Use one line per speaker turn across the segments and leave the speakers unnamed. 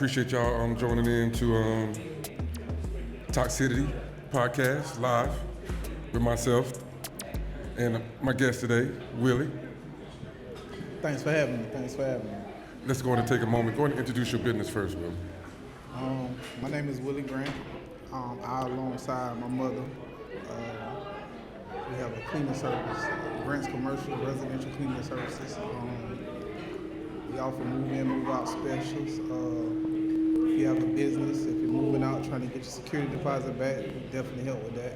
appreciate y'all joining in to Toxicity Podcast live with myself and my guest today, Willie.
Thanks for having me.
Let's go ahead and take a moment. Go ahead and introduce your business first, Willie.
My name is Willie Grant. I, alongside my mother, we have a cleaning service, Grant's Commercial Residential Cleaning Services. We offer move-in, move-out specials. If you have a business, if you're moving out trying to get your security deposit back, we definitely help with that.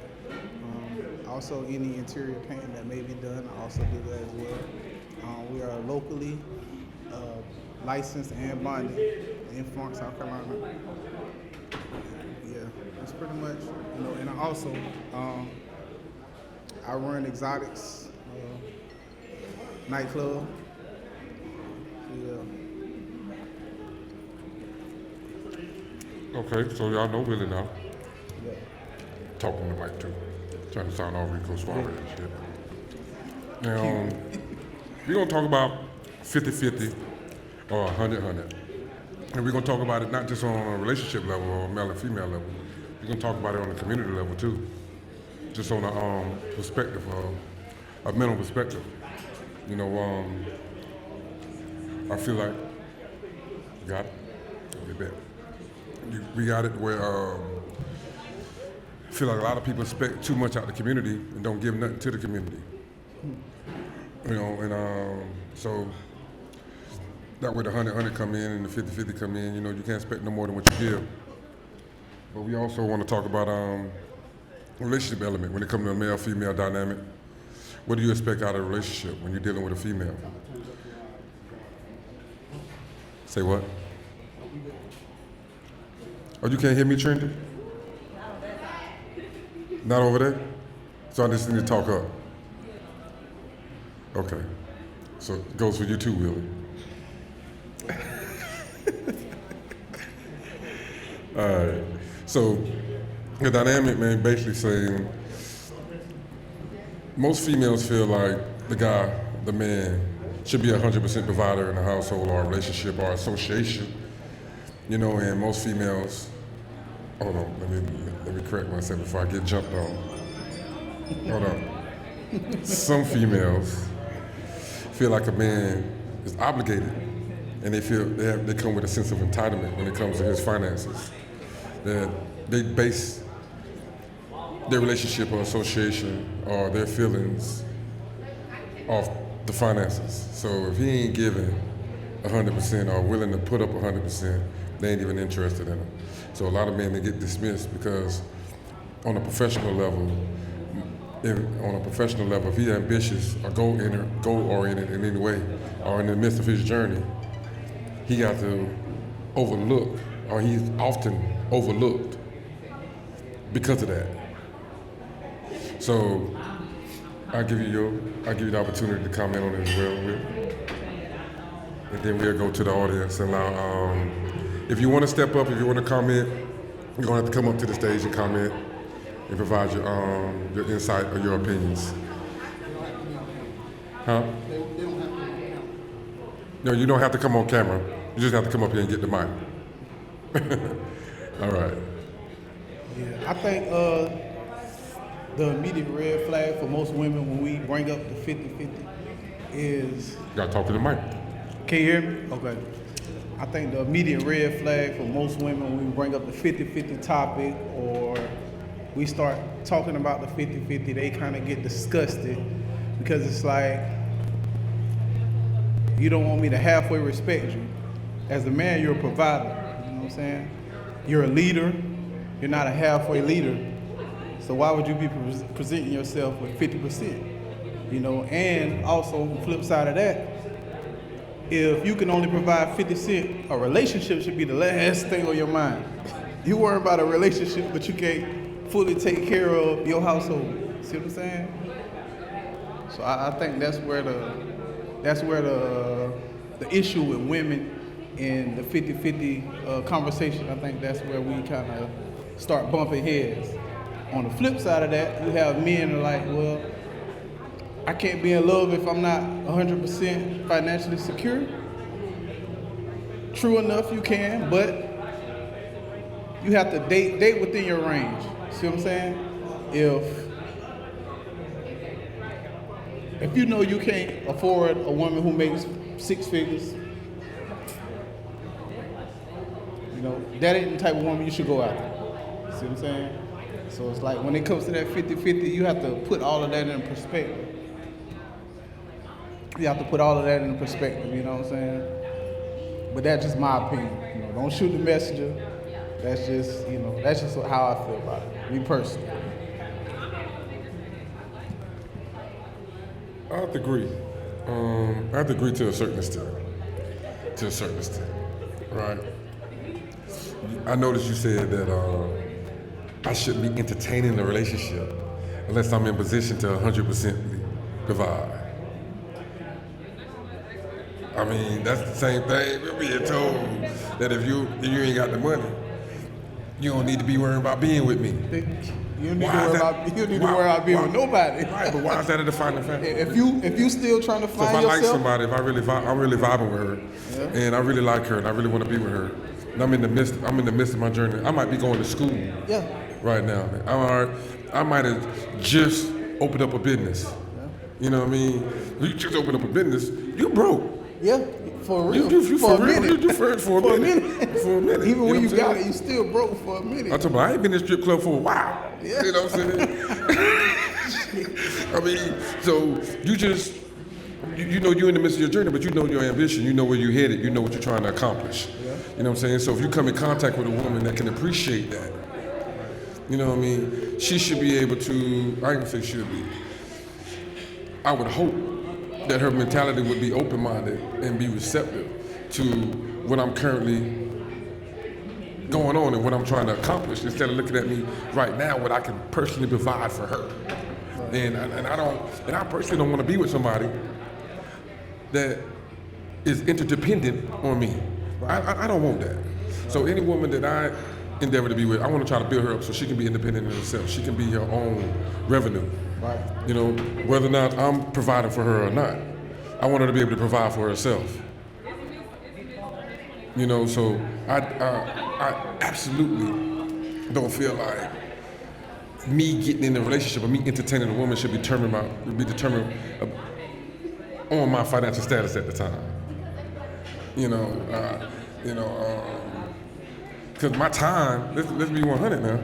Also, any interior painting that may be done, I also do that as well. We are locally licensed and bonded in Florence, South Carolina. Yeah, that's pretty much, and I also, I run Exotics nightclub. Yeah.
Okay, so y'all know Willie now.
Yeah.
Talking to the mic too. Trying to sound all Rico Suave and shit. Now, we're going to talk about 50-50 or 100-100. And we're going to talk about it not just on a relationship level or male and female level. We're going to talk about it on a community level too. Just on a perspective, a mental perspective. I feel like, you got it? A bit. We got it where I feel like a lot of people expect too much out of the community and don't give nothing to the community. So that way the 100-100 come in and the 50-50 come in, you can't expect no more than what you give. But we also want to talk about relationship element when it comes to a male-female dynamic. What do you expect out of a relationship when you're dealing with a female? Say what? Oh, you can't hear me, Trinity? Not over there? So I just need to talk up. Okay. So it goes for you too, Willie. All right. So the dynamic, man, basically saying most females feel like the man, should be 100% provider in a household or a relationship or association. And most females, hold on, let me correct myself before I get jumped on. Hold on. Some females feel like a man is obligated, and they feel they come with a sense of entitlement when it comes to his finances. That they base their relationship or association or their feelings off the finances. So if he ain't giving 100% or willing to put up 100%, they ain't even interested in him. So a lot of men, they get dismissed because on a professional level, if he's ambitious or goal-oriented in any way, or in the midst of his journey, he got to overlook, or he's often overlooked because of that. So I'll give you the opportunity to comment on it as well, Will. And then we'll go to the audience and allow, if you want to step up, if you want to comment, you're going to have to come up to the stage and comment and provide your insight or your opinions. Huh? No, you don't have to come on camera. You just have to come up here and get the mic. All right.
Yeah, I think the immediate red flag for most women when we bring up the 50-50 is...
You got to talk to the mic.
Can you hear me? Okay. I think the immediate red flag for most women when we bring up the 50-50 topic or we start talking about the 50-50, they kind of get disgusted because it's like, you don't want me to halfway respect you. As a man, you're a provider, you know what I'm saying? You're a leader, you're not a halfway leader. So why would you be presenting yourself with 50%? And also on the flip side of that, if you can only provide 50%, a relationship should be the last thing on your mind. You worry about a relationship, but you can't fully take care of your household. See what I'm saying? So I think that's where the issue with women in the 50-50 conversation, I think that's where we kind of start bumping heads. On the flip side of that, you have men who are like, well, I can't be in love if I'm not 100% financially secure. True enough, you can, but you have to date within your range. See what I'm saying? If you know you can't afford a woman who makes 6 figures, you know, that ain't the type of woman you should go after. See what I'm saying? So it's like when it comes to that 50-50, you have to put all of that in perspective. You have to put all of that in perspective, you know what I'm saying? But that's just my opinion. You know, don't shoot the messenger. That's just how I feel about it, me personally.
I have to agree. I have to agree to a certain extent. Right? I noticed you said that I shouldn't be entertaining the relationship unless I'm in position to 100% provide. I mean, that's the same thing. We're being told that if you ain't got the money, you don't need to be worrying about being with me.
You don't need to worry about being with nobody.
Right, but why is that a defining factor?
If you still trying to find yourself.
So if I like somebody, if I'm really vibing with her, and I really like her, and I really want to be with her, and I'm in the midst of my journey. I might be going to school.
Yeah.
Right now, I might have just opened up a business. Yeah. You know what I mean? You just opened up a business. You broke.
Yeah, for real.
For a minute.
Even when you got it, you still broke for a minute.
I ain't been in the strip club for a while. Yeah. You know what I'm saying? I mean, so you know you're in the midst of your journey, but you know your ambition. You know where you're headed. You know what you're trying to accomplish. Yeah. You know what I'm saying? So if you come in contact with a woman that can appreciate that, you know what I mean? She should be able to, I ain't gonna say should be. I would hope that her mentality would be open-minded and be receptive to what I'm currently going on and what I'm trying to accomplish, instead of looking at me right now, what I can personally provide for her. And I personally don't want to be with somebody that is interdependent on me. I don't want that. So any woman that I endeavor to be with, I want to try to build her up so she can be independent in herself. She can be her own revenue. Right. You know, whether or not I'm providing for her or not, I want her to be able to provide for herself. You know, so I absolutely don't feel like me getting in a relationship or me entertaining a woman should be determined on my financial status at the time. Because my time, let's be 100 now,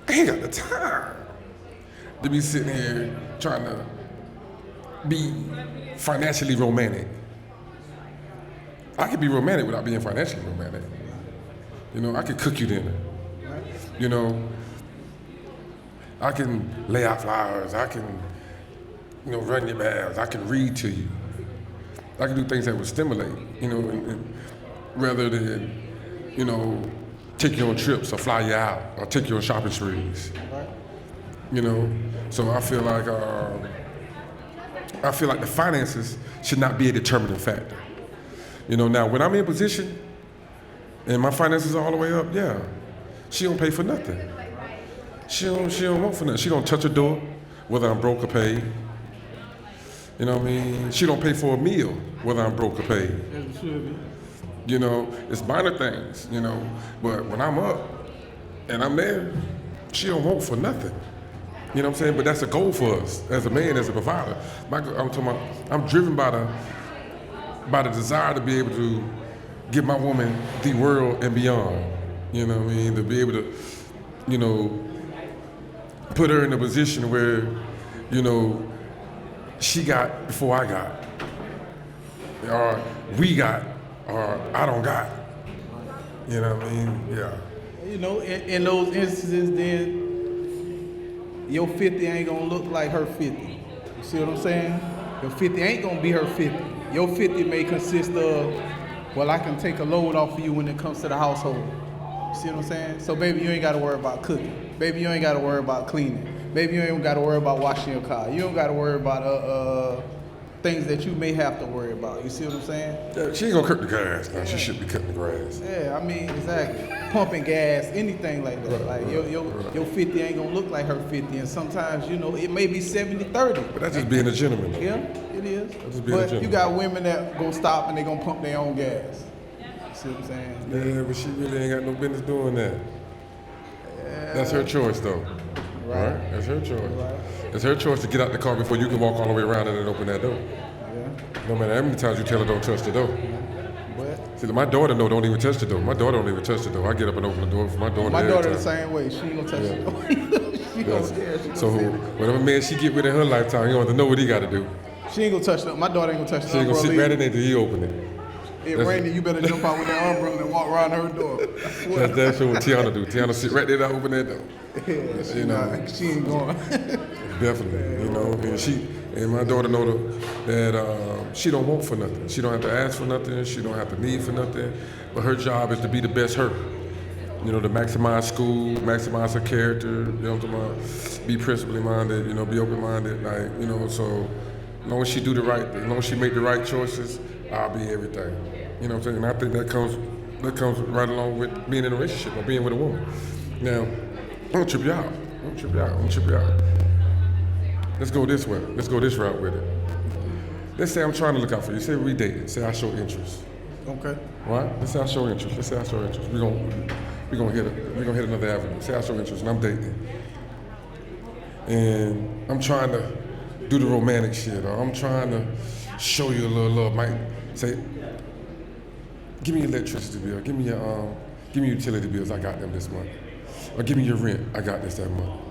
I ain't got the time to be sitting here trying to be financially romantic. I can be romantic without being financially romantic. You know, I can cook you dinner. You know, I can lay out flowers. I can, run your baths. I can read to you. I can do things that would stimulate, and rather than, take you on trips or fly you out or take you on shopping sprees. So I feel like the finances should not be a determining factor. Now when I'm in position and my finances are all the way up, yeah, she don't pay for nothing. She don't want for nothing. She don't touch a door, whether I'm broke or paid. You know what I mean? She don't pay for a meal, whether I'm broke or paid.
As it should be.
It's minor things, but when I'm up and I'm there, she don't want for nothing. You know what I'm saying? But that's a goal for us as a man, as a provider. I'm driven by the desire to be able to give my woman the world and beyond. You know what I mean? To be able to, put her in a position where, she got before I got, or we got, or I don't got. You know what I mean? Yeah.
In those instances, then your 50 ain't gonna look like her 50. You see what I'm saying? Your 50 ain't gonna be her 50. Your 50 may consist of, well, I can take a load off of you when it comes to the household. You see what I'm saying? So baby, you ain't gotta worry about cooking. Baby, you ain't gotta worry about cleaning. Baby, you ain't gotta worry about washing your car. You don't gotta worry about things that you may have to worry about. You see what I'm saying?
Yeah, she ain't gonna cut the grass. No, she should be cutting the grass.
Yeah, I mean, exactly. Pumping gas, anything like that. Like your 50 ain't gonna look like her 50, and sometimes, it may be 70-30.
But that's just being a gentleman, though.
Yeah, it is.
That's just being a gentleman.
You got women that gonna stop and they gonna pump their own gas. See what I'm saying?
Yeah, but she really ain't got no business doing that. That's her choice, though. Right? That's her choice.
Right.
It's her choice to get out the car before you can walk all the way around and then open that door.
Yeah.
No matter how many times you tell her don't touch the door.
But
See, my daughter don't even touch the door. My daughter don't even touch the door. I get up and open the door for my daughter.
my
every
daughter the
time.
same way. She ain't gonna touch the door. She
Yes.
gonna care. She
So
gonna sit.
whatever man she get with in her lifetime, he don't have to know what he got to do.
She ain't gonna touch the. My daughter ain't gonna touch the
She ain't gonna sit
umbrella
right in there till he open it.
It raining, you better jump out with that umbrella and walk around her door.
That's what Tiana do. Tiana sit right there to open that door.
Yeah, she,
You know.
she ain't going.
Definitely, you know. And my daughter know that she don't want for nothing. She don't have to ask for nothing. She don't have to need for nothing. But her job is to be the best her. You know, to maximize school, maximize her character. You know what I'm talking about? Be principally minded. You know, be open minded. Like, you know, so as long as she do the right thing, as long as she make the right choices, I'll be everything. You know what I'm saying? And I think that comes right along with being in a relationship or being with a woman. Now, don't trip you out. Don't trip you out. Don't trip you out. Let's go this way. Let's go this route with it. Let's say I'm trying to look out for you. Say we dating. Say I show interest.
Okay.
Right? Let's say I show interest. Let's say I show interest. We're gonna hit another avenue. Say I show interest and I'm dating. And I'm trying to do the romantic shit, or I'm trying to show you a little love. Might say, give me your electricity bill, give me your utility bills, I got them this month. Or give me your rent, I got this that month.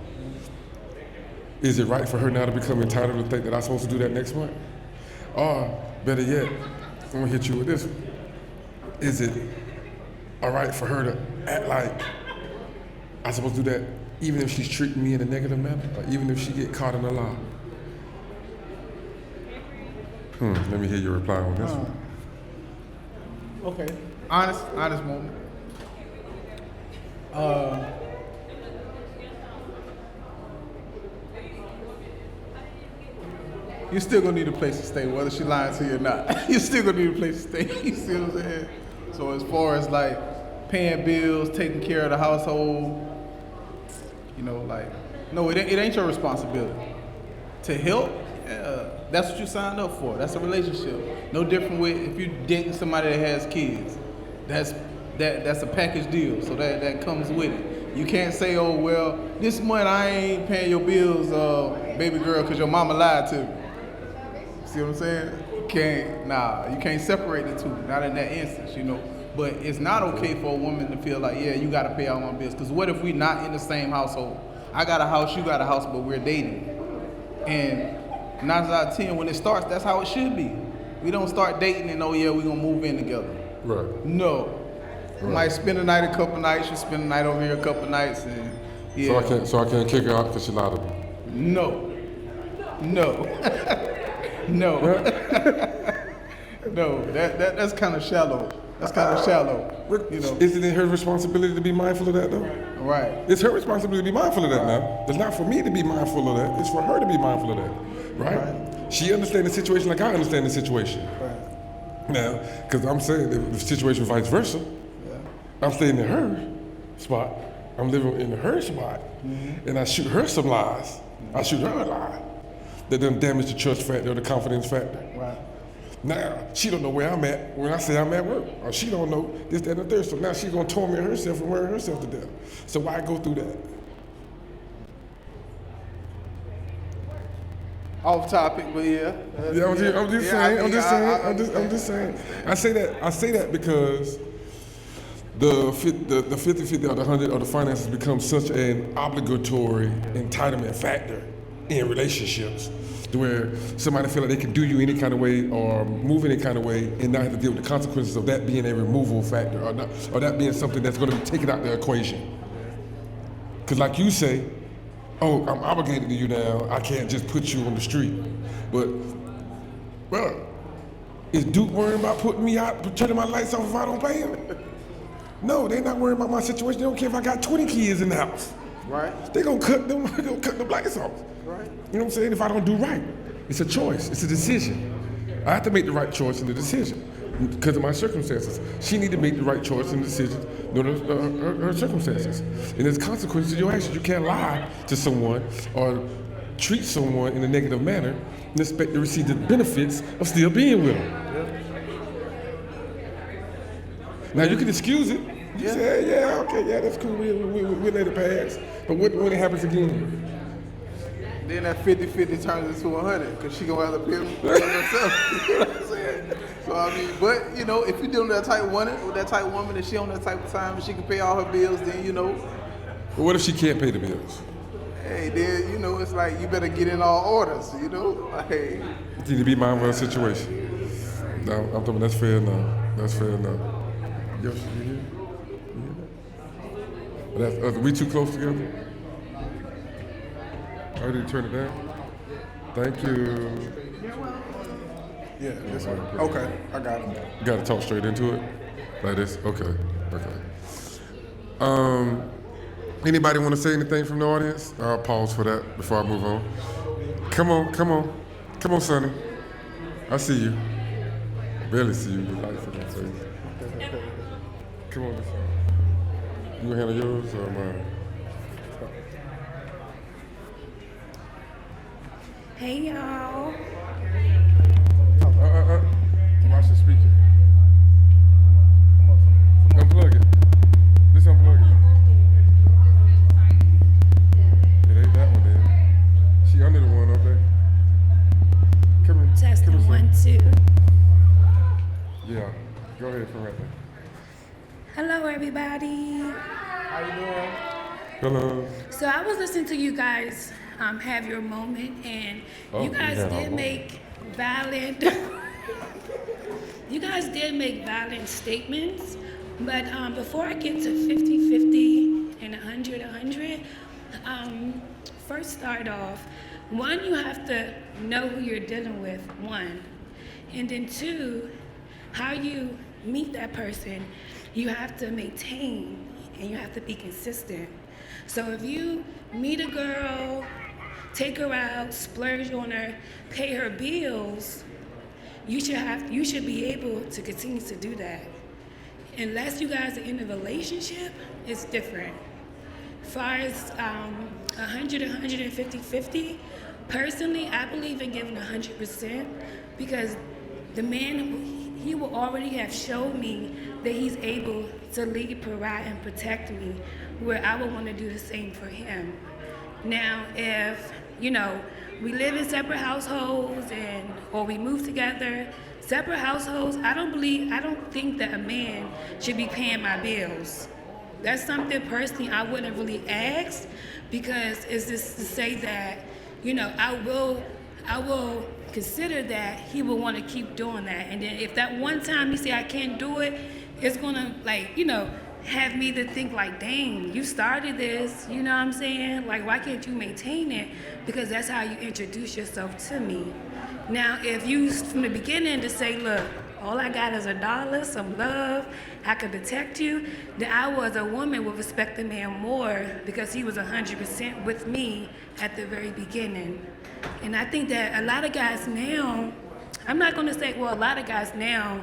Is it right for her now to become entitled to think that I'm supposed to do that next month? Or, better yet, I'm gonna hit you with this one. Is it all right for her to act like I'm supposed to do that even if she's treating me in a negative manner? Or even if she get caught in a lie? Let me hear your reply on this one.
Okay. Honest moment. You still gonna need a place to stay, whether she lying to you or not. You still gonna need a place to stay. You see what I'm saying? So as far as like paying bills, taking care of the household, you know, like, no, it ain't your responsibility. To help, that's what you signed up for. That's a relationship. No different with if you're dating somebody that has kids. That's a package deal. So that comes with it. You can't say, oh well, this month I ain't paying your bills, baby girl, because your mama lied to me. See what I'm saying? You can't separate the two. Not in that instance, you know. But it's not okay for a woman to feel like, yeah, you got to pay all my bills. Because what if we not in the same household? I got a house, you got a house, but we're dating. And 9 out of 10, when it starts, that's how it should be. We don't start dating and, oh yeah, we're going to move in together.
Right.
No.
Right.
Might spend a night a couple nights, you spend the night over here a couple nights, and yeah.
So I can't kick her out because she lied to me.
No. No. No. No. That's kind of shallow. That's kind of shallow. You know.
Isn't it her responsibility to be mindful of that though?
Right.
It's her responsibility to be mindful of that now. It's not for me to be mindful of that. It's for her to be mindful of that. Right? She understands the situation like I understand the situation.
Right.
Now, because I'm saying if the situation vice versa, I'm staying in her spot. I'm living in her spot. Mm-hmm. And I shoot her some lies. I shoot her a lie that doesn't damage the trust factor or the confidence factor.
Right.
Now, she don't know where I'm at when I say I'm at work. Or she don't know this, that, and the third. So now she's going to torment herself and worry herself to death. So why go through that?
Off topic, but yeah.
Yeah, I'm just saying. I say that because the 50-50 or the 100 or the finances become such an obligatory entitlement factor in relationships, to where somebody feel like they can do you any kind of way or move any kind of way and not have to deal with the consequences of that being a removal factor or that being something that's going to be taken out the equation. Because like you say, oh, I'm obligated to you now, I can't just put you on the street. But, well, is Duke worrying about putting me out, turning my lights off if I don't pay him? No, they're not worried about my situation. They don't care if I got 20 kids in the house.
Right.
They're gonna cut them lights off.
Right.
You know what I'm saying? If I don't do right. It's a choice, it's a decision. I have to make the right choice in the decision because of my circumstances. She need to make the right choice in the decision, her circumstances. And there's consequences to your actions. You can't lie to someone or treat someone in a negative manner and expect to receive the benefits of still being with them. Now you can excuse it. You say, yeah, okay, yeah, that's cool. We let it pass. But what when it happens again?
Then that 50-50 turns into 100 because she gonna have to pay herself. You know what I'm saying? So I mean, but you know, if you dealing with that type woman, and she on that type of time and she can pay all her bills, then you know.
But what if she can't pay the bills?
Hey, then you know it's like you better get in all orders. You know, like.
You need to be mindful of the situation. No, I'm talking. That's fair enough. That's fair enough. Yo, you hear? You hear that? Are we too close together? Oh, did you turn it down? Thank you.
Yeah, this one. Okay, I got it.
You gotta talk straight into it? Like this? Okay. Anybody want to say anything from the audience? I'll pause for that before I move on. Come on, Sonny. I see you. Barely see you. The lights in my face. Come on. You gonna handle yours or mine?
Hey y'all.
Watch the speaker. Unplug it. Just unplug it. It ain't that one then. She under the one up there. Come here.
Testing
Come here,
1, 2.
Yeah. Go ahead from right there.
Hello everybody.
How you doing?
Hello.
So I was listening to you guys have your moment, and you guys did make valid. You guys did make valid statements, but before I get to 50-50 and 100-100, first start off, one, you have to know who you're dealing with, one, and then two, how you meet that person, you have to maintain and you have to be consistent. So if you meet a girl, take her out, splurge on her, pay her bills, you should be able to continue to do that. Unless you guys are in a relationship, it's different. As far as 100, 150, 50, personally, I believe in giving 100% because the man, he will already have shown me that he's able to lead, provide, and protect me, where I would want to do the same for him. Now, if, you know, we live in separate households or we move together, separate households, I don't think that a man should be paying my bills. That's something personally I wouldn't really ask, because it's just to say that, you know, I will consider that he will want to keep doing that. And then if that one time he say I can't do it, it's gonna, like, you know, have me to think like, dang, you started this, you know what I'm saying? Like, why can't you maintain it? Because that's how you introduce yourself to me. Now, if you, from the beginning, to say, look, all I got is $1, some love, I can protect you, then I was a woman would respect the man more because he was 100% with me at the very beginning. And I think that a lot of guys now, I'm not gonna say, well, a lot of guys now,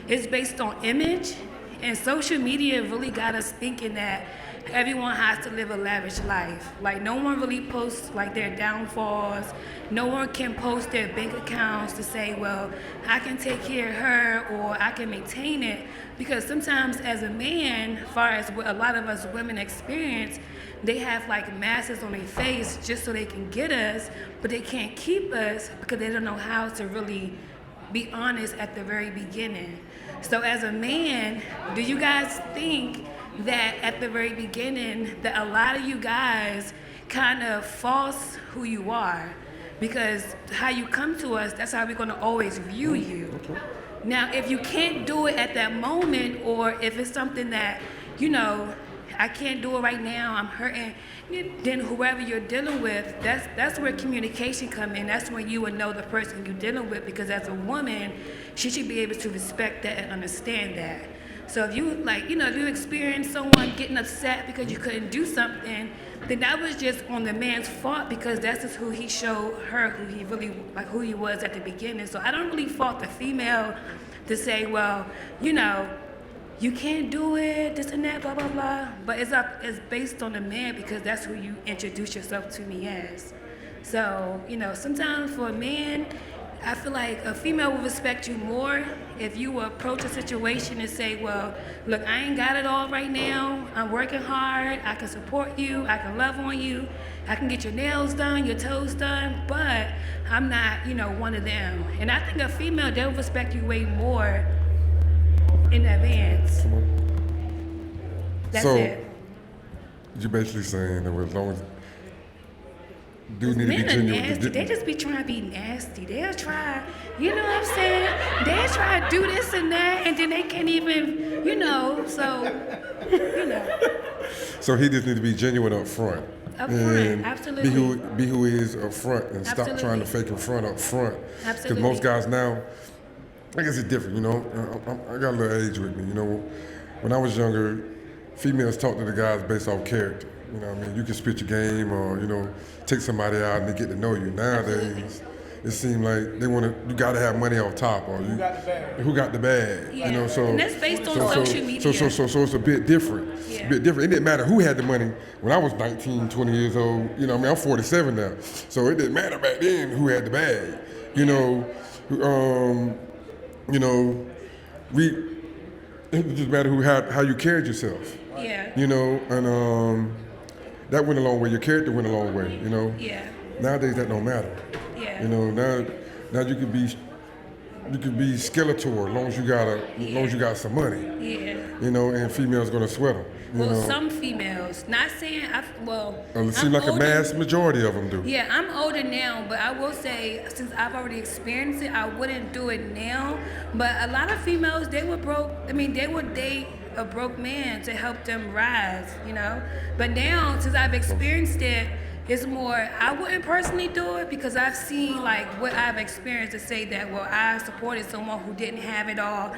it's based on image, and social media really got us thinking that everyone has to live a lavish life. Like, no one really posts like their downfalls. No one can post their bank accounts to say, well, I can take care of her or I can maintain it. Because sometimes as a man, as far as what a lot of us women experience, they have like masks on their face just so they can get us, but they can't keep us because they don't know how to really be honest at the very beginning. So as a man, do you guys think that at the very beginning that a lot of you guys kind of false who you are? Because how you come to us, that's how we're gonna always view you. Now, if you can't do it at that moment, or if it's something that, you know, I can't do it right now, I'm hurting, then whoever you're dealing with, that's where communication come in. That's when you would know the person you're dealing with, because as a woman, she should be able to respect that and understand that. So if you, like, you know, if you experience someone getting upset because you couldn't do something, then that was just on the man's fault, because that's just who he showed her, who he really, like, who he was at the beginning. So I don't really fault the female to say, well, you know, you can't do it, this and that, blah, blah, blah. But it's based on the man, because that's who you introduce yourself to me as. So, you know, sometimes for a man, I feel like a female will respect you more if you approach a situation and say, well, look, I ain't got it all right now. I'm working hard. I can support you. I can love on you. I can get your nails done, your toes done, but I'm not, one of them. And I think a female, they'll respect you way more in advance.
Come on.
That's
So,
it.
you're basically saying that as long as dude need to be
Men are
genuine.
nasty. They just be trying to be nasty. They'll try, you know what I'm saying? They'll try to do this and that, and then they can't even, so.
So he just need to be genuine up front.
Up front,
and
absolutely.
Be who he is up front and stop
Absolutely.
trying to fake in front up front. Because
Absolutely.
most guys now, I guess it's different, I got a little age with me, When I was younger, females talk to the guys based off character. You know what I mean? You can spit your game or, take somebody out and they get to know you. Nowadays, it seems like you got to have money off top or
Who got the bag?
who got the bag.
Yeah.
So
And that's based on social media.
So it's a bit different.
Yeah.
It's a bit different. It didn't matter who had the money when I was 19, 20 years old. I'm 47 now. So it didn't matter back then who had the bag. It just matter how you carried yourself.
Yeah.
And that went a long way. Your character went a long way.
Yeah.
Nowadays that don't matter.
Yeah.
Now you could be Skeletor as long as you got some money.
Yeah.
And females gonna sweat them.
Well, some females, not saying,
It
I'm
seems like a
older.
mass majority of them do.
Yeah, I'm older now, but I will say, since I've already experienced it, I wouldn't do it now. But a lot of females, they would date a broke man to help them rise, But now, since I've experienced it, it's more, I wouldn't personally do it because I've seen what I've experienced to say that, well, I supported someone who didn't have it all.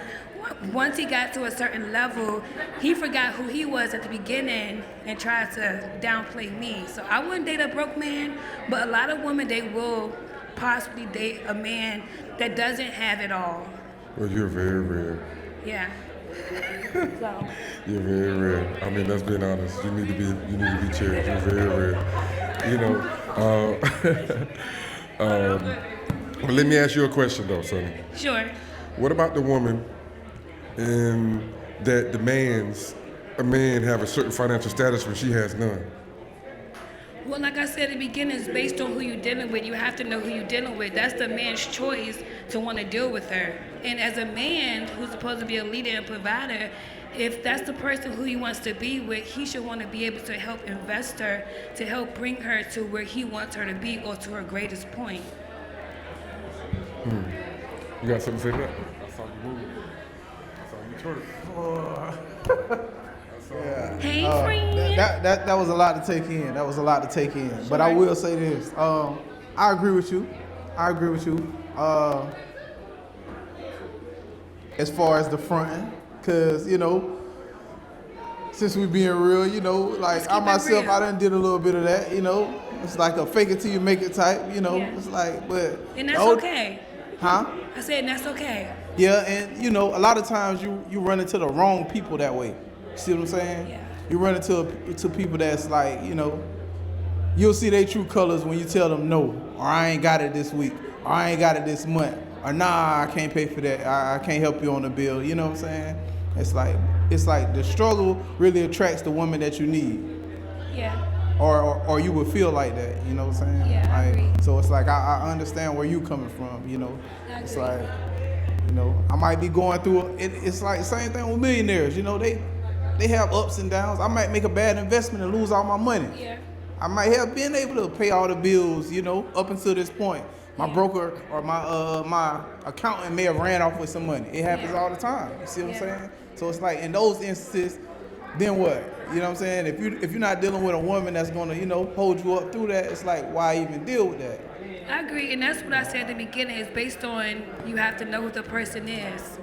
Once he got to a certain level, he forgot who he was at the beginning and tried to downplay me. So I wouldn't date a broke man, but a lot of women, they will possibly date a man that doesn't have it all.
Well, you're very rare.
Yeah. So.
You're very rare. I mean, let's be honest. You need to be cherished. You're very rare. But let me ask you a question though, Sonny.
Sure.
What about the woman that demands a man have a certain financial status when she has none?
Well, like I said at the beginning, it's based on who you're dealing with. You have to know who you're dealing with. That's the man's choice to want to deal with her. And as a man who's supposed to be a leader and provider, if that's the person who he wants to be with, he should want to be able to help invest her, to help bring her to where he wants her to be or to her greatest point.
You got something to say to that? I saw you moving. I saw you twerk.
Yeah.
Hey, friend.
That was a lot to take in. But I will say this. I agree with you. As far as the fronting, because, since we being real, I myself, I done did a little bit of that, It's like a fake it till you make it type,
Yeah.
It's like, but.
And that's okay.
Huh?
I said that's okay.
Yeah, and a lot of times you run into the wrong people that way. See what I'm saying?
Yeah.
You run into people that's like, you'll see their true colors when you tell them no, or I ain't got it this week, or I ain't got it this month, or nah, I can't pay for that, I can't help you on the bill. You know what I'm saying? It's like the struggle really attracts the woman that you need.
Yeah.
Or you would feel like that, you know what I'm saying?
Yeah, I agree.
So it's like I understand where you coming from,
I
It's
agree.
like, I might be going through it's like the same thing with millionaires, they have ups and downs. I might make a bad investment and lose all my money.
Yeah.
I might have been able to pay all the bills, up until this point. My broker or my accountant may have ran off with some money. It happens all the time. You see what I'm saying? So it's like in those instances, then what? You know what I'm saying? If you're not dealing with a woman that's gonna, hold you up through that, it's like why even deal with that?
I agree, and that's what I said at the beginning. It's based on you have to know who the person is.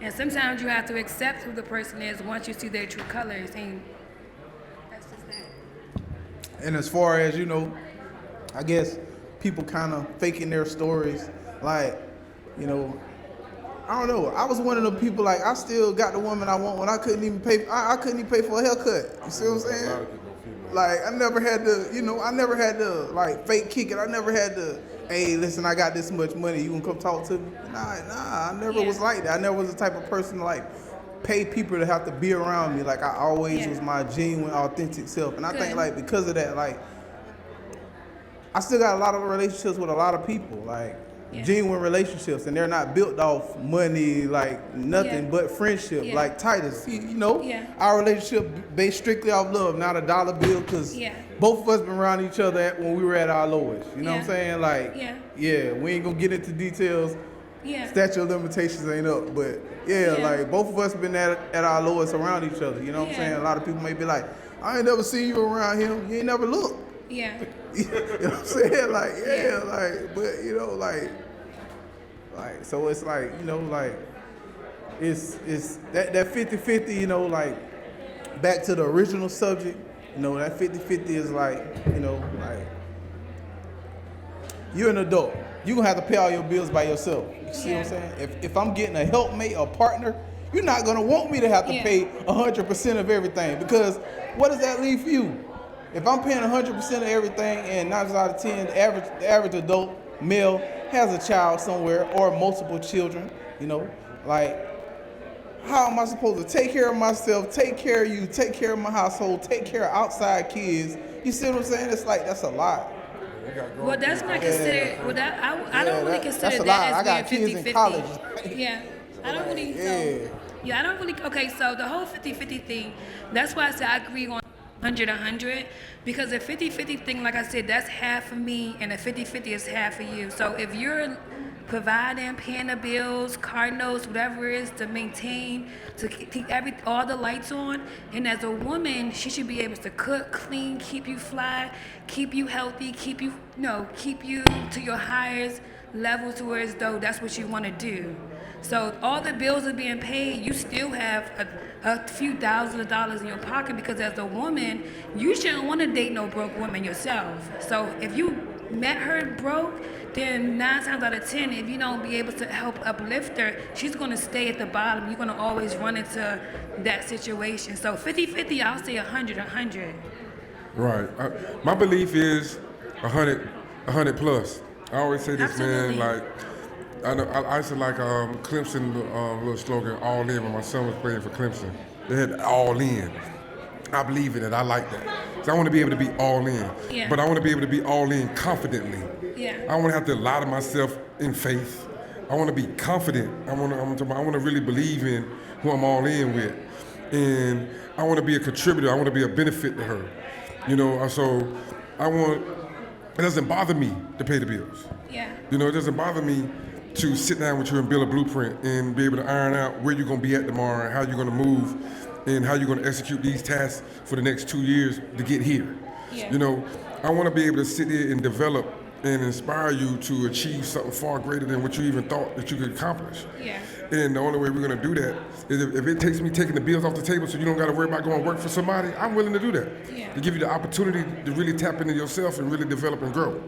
And sometimes you have to accept who the person is once you see their true colors, and that's just that.
And as far as, I guess people kind of faking their stories, like, I don't know. I was one of the people, like, I still got the woman I want when I couldn't even pay. I couldn't even pay for a haircut. You see what I'm saying? Like, I never had to, like, fake kick it. I never had to hey, listen, I got this much money, you gonna come talk to me? Nah, I never was like that. I never was the type of person to like pay people to have to be around me. Like I always was my genuine, authentic self. And I think like because of that, like I still got a lot of relationships with a lot of people, like genuine relationships, and they're not built off money, like nothing but friendship. Like Tutus, you know, our relationship based strictly off love, not a dollar bill, because both of us been around each other when we were at our lowest. You know what I'm saying? Like, we ain't gonna get into details. Statute of limitations ain't up, but like both of us been at our lowest around each other. You know what I'm saying? A lot of people may be like, I ain't never seen you around him. You ain't never looked. You know what I'm saying? Like, like, but you know, like, so it's like, you know, like, it's that 50-50, you know, like, back to the original subject, you know, that 50-50 is like, you know, like, you're an adult. You're gonna have to pay all your bills by yourself. You see what I'm saying? If I'm getting a helpmate or partner, you're not gonna want me to have to pay 100% of everything, because what does that leave for you? If I'm paying 100% of everything and 9 out of 10, the average adult male has a child somewhere or multiple children, you know, like, how am I supposed to take care of myself, take care of you, take care of my household, take care of outside kids? You see what I'm saying? It's like, that's a lot.
Well, that's not considered. Well, I don't really consider that as being 50-50.
College.
I don't really. I don't really. Okay, so the whole 50-50 thing. That's why I said I agree on 100-100, because the 50-50 thing, like I said, that's half of me, and the 50-50 is half of you. So if you're providing, paying the bills, car notes, whatever it is to maintain, to keep all the lights on, and as a woman, she should be able to cook, clean, keep you fly, keep you healthy, keep you to your highest level, to where as though that's what you want to do. So all the bills are being paid, you still have a few thousands of dollars in your pocket, because as a woman, you shouldn't want to date no broke woman yourself. So if you met her broke, then 9 times out of 10, if you don't be able to help uplift her, she's going to stay at the bottom. You're going to always run into that situation. So 50-50, I'll say 100-100.
Right. My belief is 100 plus. I always say this, man, like, I used to like Clemson little slogan, all in, when my son was playing for Clemson. They had all in. I believe in it. I like that. So I want to be able to be all in. But I want to be able to be all in confidently. I want to have to lie to myself in faith. I want to be confident. I want to really believe in who I'm all in with. And I want to be a contributor. I want to be a benefit to her. You know, so it doesn't bother me to pay the bills. You know, it doesn't bother me to sit down with you and build a blueprint and be able to iron out where you're going to be at tomorrow and how you're going to move and how you're going to execute these tasks for the next 2 years to get here. You know, I want to be able to sit there and develop and inspire you to achieve something far greater than what you even thought that you could accomplish. And the only way we're going to do that is if it takes me taking the bills off the table so you don't got to worry about going to work for somebody, I'm willing to do that. To give you the opportunity to really tap into yourself and really develop and grow.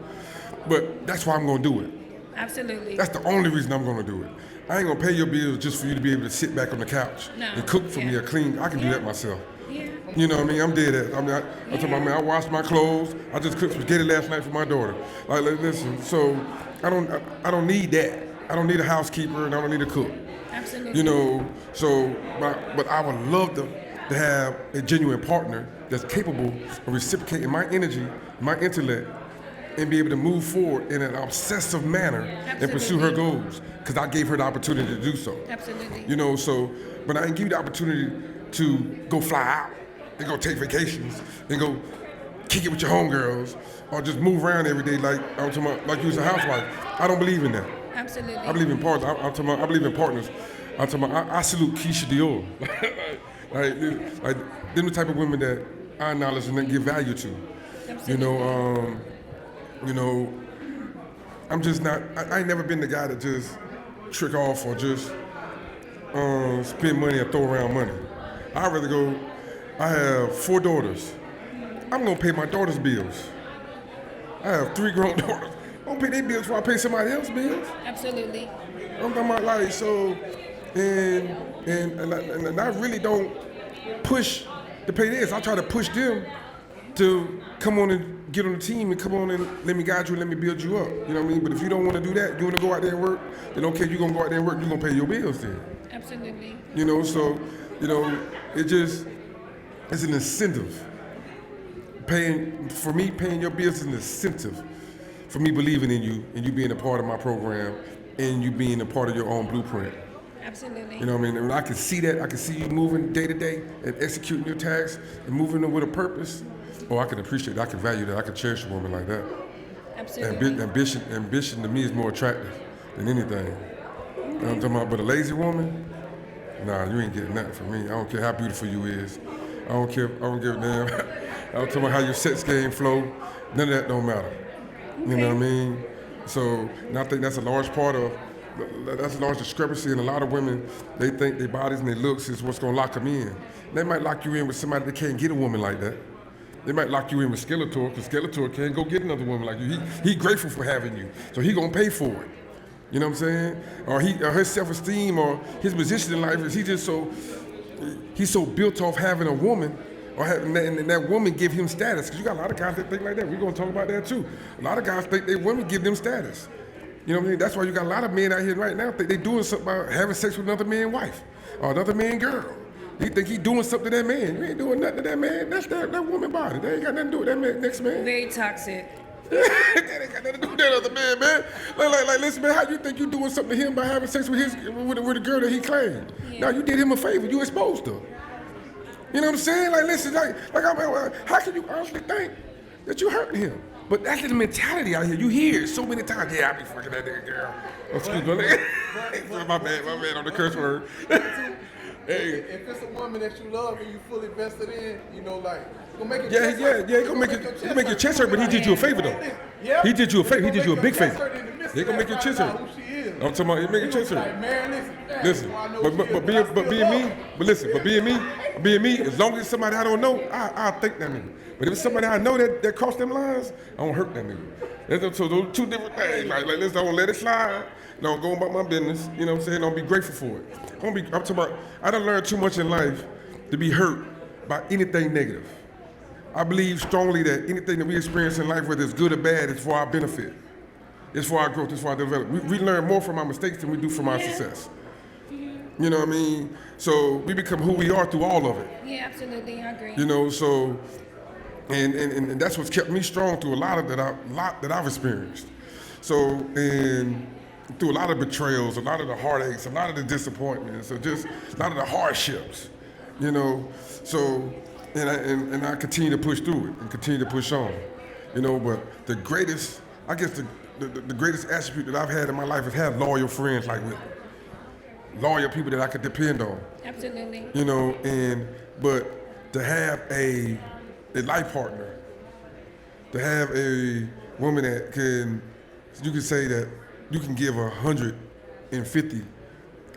But that's why I'm going to do it.
Absolutely.
That's the only reason I'm going to do it. I ain't going to pay your bills just for you to be able to sit back on the couch and cook for me or clean. I can do that myself. You know what I mean? I'm dead at. I'm talking about, man, I washed my clothes. I just cooked spaghetti last night for my daughter. Like, listen, so I don't need that. I don't need a housekeeper and I don't need a cook.
Absolutely.
You know, so, but I would love to have a genuine partner that's capable of reciprocating my energy, my intellect, and be able to move forward in an obsessive manner and pursue her goals, because I gave her the opportunity to do so.
Absolutely.
You know, so, but I didn't give you the opportunity to go fly out and go take vacations and go kick it with your homegirls or just move around every day like you was a housewife. I don't believe in that.
Absolutely.
I believe in partners. I believe in partners. I salute Keisha Dior. like them the type of women that I acknowledge and then give value to.
Absolutely.
You know, I'm just not. I ain't never been the guy that just trick off or just spend money or throw around money. I'd rather go. I have 4 daughters. I'm gonna pay my daughter's bills. I have 3 grown daughters. I don't pay their bills before I pay somebody else's bills.
Absolutely.
I'm talking about like so, and I really don't push to pay theirs. I try to push them to come on and get on the team and come on and let me guide you and let me build you up. You know what I mean? But if you don't want to do that, you want to go out there and work, then okay, you're going to go out there and work, you're going to pay your bills then.
Absolutely.
You know, so, you know, it's an incentive. Paying your bills is an incentive for me believing in you and you being a part of my program and you being a part of your own blueprint.
Absolutely.
You know what I mean? And I can see that. I can see you moving day to day and executing your tasks and moving them with a purpose. Oh, I can appreciate that. I can value that. I can cherish a woman like that.
Absolutely.
Ambition to me is more attractive than anything. You know what I'm talking about? But a lazy woman, nah, you ain't getting nothing from me. I don't care how beautiful you is. I don't give a damn. I don't care about how your sex game flow. None of that don't matter.
Okay.
You know what I mean? So, and I think that's a large discrepancy in a lot of women. They think their bodies and their looks is what's gonna lock them in. They might lock you in with somebody that can't get a woman like that. They might lock you in with Skeletor, because Skeletor can't go get another woman like you. He grateful for having you, so he gonna pay for it. You know what I'm saying? Or his self-esteem or his position in life is he's so built off having a woman, or having and that woman give him status. Because you got a lot of guys that think like that. We're gonna talk about that too. A lot of guys think their women give them status. You know what I mean? That's why you got a lot of men out here right now think they doing something about having sex with another man's wife or another man's girl. He think he doing something to that man. You ain't doing nothing to that man. That's that woman body. They ain't got nothing to do with that man, next man.
Very toxic.
That ain't got nothing to do with that other man, man. Like, listen, man, how you think you doing something to him by having sex with a girl that he claimed?
Yeah.
Now you did him a favor. You exposed her. You know what I'm saying? Like, listen, how can you honestly think that you hurting him? But that's the mentality out here. You hear it so many times. Yeah, I be fucking that nigga girl. Excuse me. My bad on the curse word. Hey.
If it's a woman that you love and you fully vested in, you know, like, gonna make it
he gonna make your chest hurt, but he did you a favor though.
Yeah.
He did you a favor. He did you a big favor. He gonna make your chest hurt.
Who she is.
I'm talking about he make your chest hurt.
Like, man,
Listen, but being me, as long as it's somebody I don't know, I'll think that nigga. But if it's somebody I know that crossed them lines, I don't hurt that nigga. So those two different things. Like listen, I don't let it slide. Don't go about my business. You know what I'm saying? Don't be grateful for it. I'm talking about, I done learned too much in life to be hurt by anything negative. I believe strongly that anything that we experience in life, whether it's good or bad, is for our benefit. It's for our growth, it's for our development. We learn more from our mistakes than we do from our success. You know what I mean? So we become who we are through all of it.
Yeah, absolutely, I agree.
You know, so, and that's what's kept me strong through a lot that I've experienced. So, and through a lot of betrayals, a lot of the heartaches, a lot of the disappointments, or just a lot of the hardships, you know. So, and I continue to push through it and continue to push on, you know. But the greatest, I guess the greatest attribute that I've had in my life is have loyal friends like with me. Loyal people that I could depend on.
Absolutely.
You know, but to have a life partner, to have a woman that you can say that you can give 150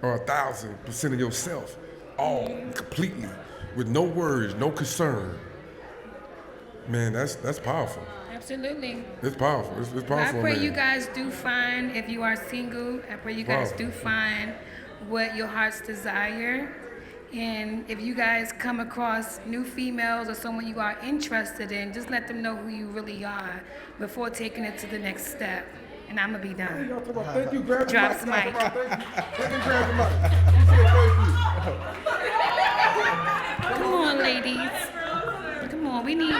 or 1,000% of yourself, all completely, with no worries, no concern. Man, that's powerful.
Absolutely.
It's powerful. It's powerful.
I pray
man.
you guys do find, if you are single, I pray you guys do find what your heart's desire. And if you guys come across new females or someone you are interested in, just let them know who you really are before taking it to the next step. And I'm gonna be done.
Thank you, grab
Drops the mic.
Thank you, grab the mic.
Come on, ladies. Come on, we need.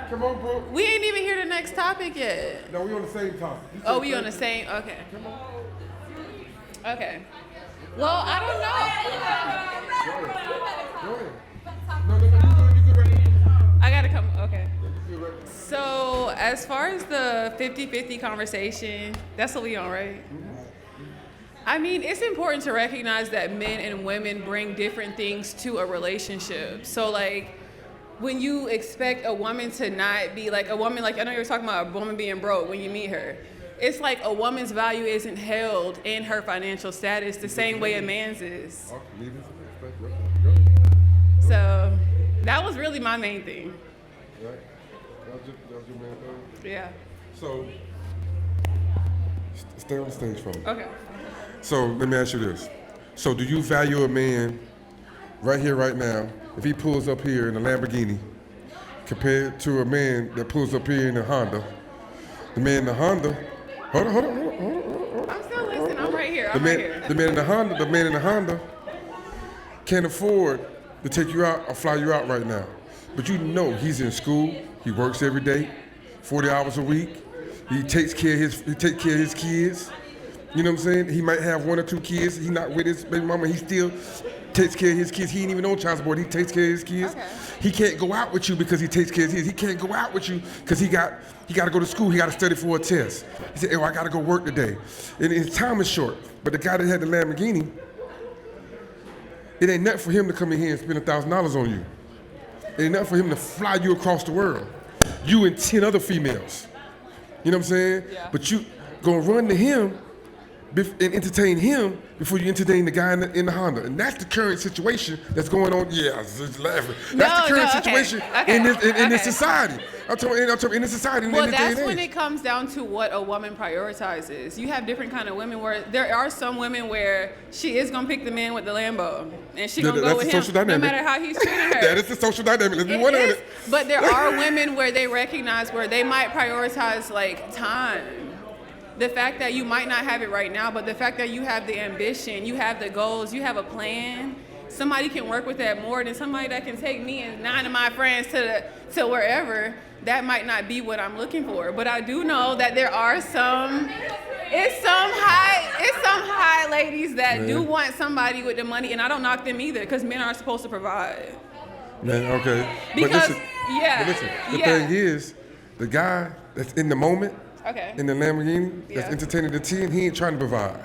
Come on, bro.
We ain't even hear the next topic yet.
No, we on the same topic.
Oh, we on the same? Okay. Okay. Well, I don't know.
Go ahead. No, you good right now.
I gotta come. Okay. So, as far as the 50-50 conversation, that's what we on, right? I mean, it's important to recognize that men and women bring different things to a relationship. So, like, when you expect a woman to not be like a woman, like I know you were talking about a woman being broke when you meet her. It's like a woman's value isn't held in her financial status the same way a man's is. So that was really my main thing.
Right. That was your main thing?
Yeah.
So, stay on the stage for me.
Okay.
So, let me ask you this. So, do you value a man right here, right now, if he pulls up here in a Lamborghini, compared to a man that pulls up here in a Honda. The man in the Honda, hold on.
I'm still listening. I'm right here.
The man in the Honda can't afford to take you out or fly you out right now. But you know he's in school, he works every day, 40 hours a week. He takes care of his kids. You know what I'm saying? He might have 1 or 2 kids. He's not with his baby mama. He still takes care of his kids. He ain't even on child support. He takes care of his kids.
Okay.
He can't go out with you because he takes care of his kids. He can't go out with you because he got to go to school. He got to study for a test. He said, I got to go work today. And his time is short. But the guy that had the Lamborghini, it ain't nothing for him to come in here and spend $1,000 on you. It ain't nothing for him to fly you across the world. You and 10 other females. You know what I'm saying?
Yeah.
But you gonna run to him and entertain him before you entertain the guy in the Honda. And that's the current situation that's going on. Yeah, I was just laughing. That's the current situation in this society. I'm talking in this society.
Well,
in this
that's
day and
when
age.
it comes down to what a woman prioritizes. You have different kind of women where there are some women where she is gonna pick the man with the Lambo, and she gonna go with him no matter how he's treating her.
That is the social dynamic. Let's be 100.
But there are women where they recognize where they might prioritize like time. The fact that you might not have it right now, but the fact that you have the ambition, you have the goals, you have a plan. Somebody can work with that more than somebody that can take me and 9 of my friends to wherever. That might not be what I'm looking for. But I do know that there are some high ladies that do want somebody with the money, and I don't knock them either, because men aren't supposed to provide.
Man, okay.
Because,
but listen, the thing is, the guy that's in the moment, in the Lamborghini, that's entertaining the 10, he ain't trying to provide.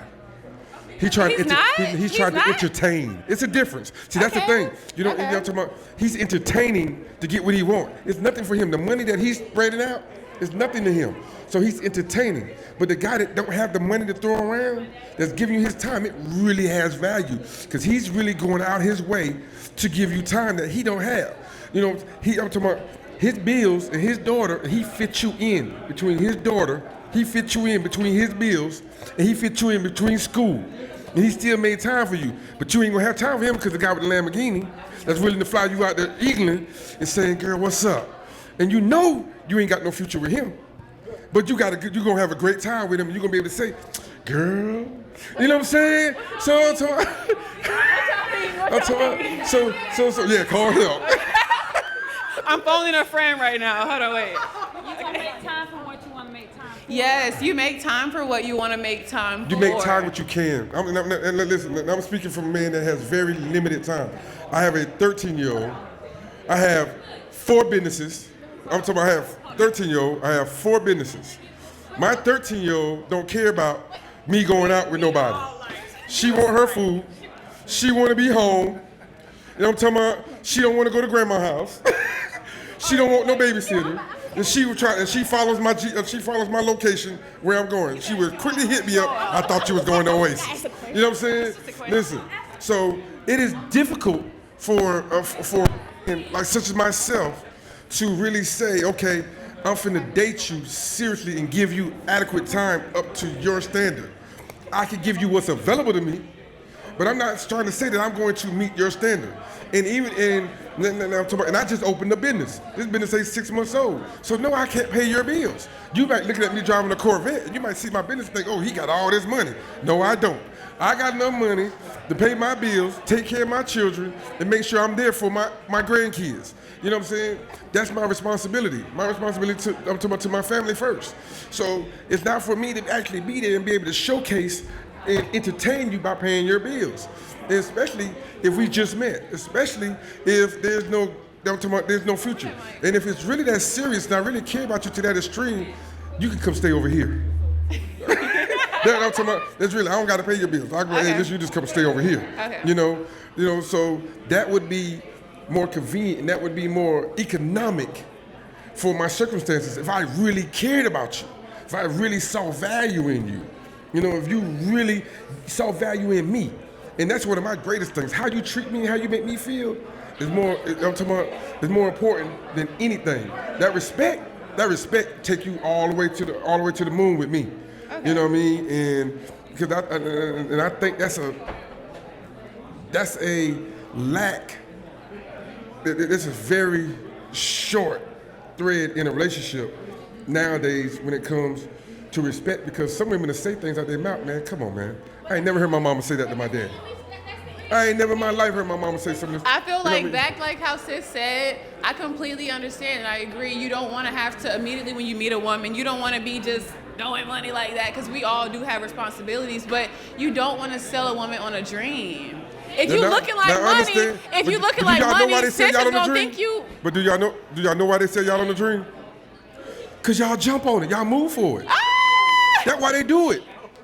He's trying to entertain. It's a difference. See, that's the thing. You know, I'm talking about, he's entertaining to get what he wants. It's nothing for him. The money that he's spreading out is nothing to him. So he's entertaining. But the guy that don't have the money to throw around, that's giving you his time, it really has value. Because he's really going out his way to give you time that he don't have. You know, I'm talking about his bills and his daughter, he fits you in between his daughter, he fits you in between his bills, and he fits you in between school. And he still made time for you. But you ain't gonna have time for him because the guy with the Lamborghini that's willing to fly you out there eagling and saying, girl, what's up? And you know you ain't got no future with him. But you're gonna have a great time with him, and you're gonna be able to say, girl, you know what I'm saying? So yeah, call help.
I'm phoning a friend right now. Hold on, wait.
You gonna make time for what you want to make time for.
Yes, you make time for what you want to make time for.
You make time what you can. And listen, I'm speaking from a man that has very limited time. I have a 13-year-old. I have 4 businesses. I'm talking about I have 13-year-old. I have 4 businesses. My 13-year-old don't care about me going out with nobody. She want her food. She want to be home. You know what I'm talking about? She don't want to go to grandma's house. She don't want no babysitter. And she follows my location where I'm going. She would quickly hit me up. I thought she was going to Oasis. You know what I'm saying? Listen. So it is difficult for like such as myself to really say, okay, I'm finna date you seriously and give you adequate time up to your standard. I can give you what's available to me, but I'm not trying to say that I'm going to meet your standard. And and I just opened a business. This business ain't 6 months old. So no, I can't pay your bills. You might look at me driving a Corvette, and you might see my business and think, oh, he got all this money. No, I don't. I got enough money to pay my bills, take care of my children, and make sure I'm there for my grandkids. You know what I'm saying? That's my responsibility. My responsibility I'm talking about to my family first. So it's not for me to actually be there and be able to showcase and entertain you by paying your bills. And especially if we just met. Especially if there's no future. And if it's really that serious and I really care about you to that extreme, you can come stay over here. That's what I'm talking about. That's really, I don't got to pay your bills. I go, hey, you just come stay over here.
Okay.
You know, so that would be more convenient and that would be more economic for my circumstances if I really cared about you, if I really saw value in you. You know, if you really saw value in me. And that's one of my greatest things. How you treat me, how you make me feel is more important than anything. That respect take you all the way to the moon with me. Okay. You know what I mean? And because I think that's a lack. This is very short thread in a relationship nowadays when it comes to respect, because some women will say things out their mouth, man, come on, man. I ain't never heard my mama say that to my dad. I ain't never in my life heard my mama say something.
I feel
You know what I
like
mean?
back like how sis said, I completely understand and I agree. You don't want to have to immediately when you meet a woman, you don't want to be just throwing money like that, because we all do have responsibilities, but you don't want to sell a woman on a dream. If you looking like money, if you looking like money, sis is gonna think you.
But do y'all know why they say y'all on the dream? Cause y'all jump on it, y'all move for it. That's why they do it.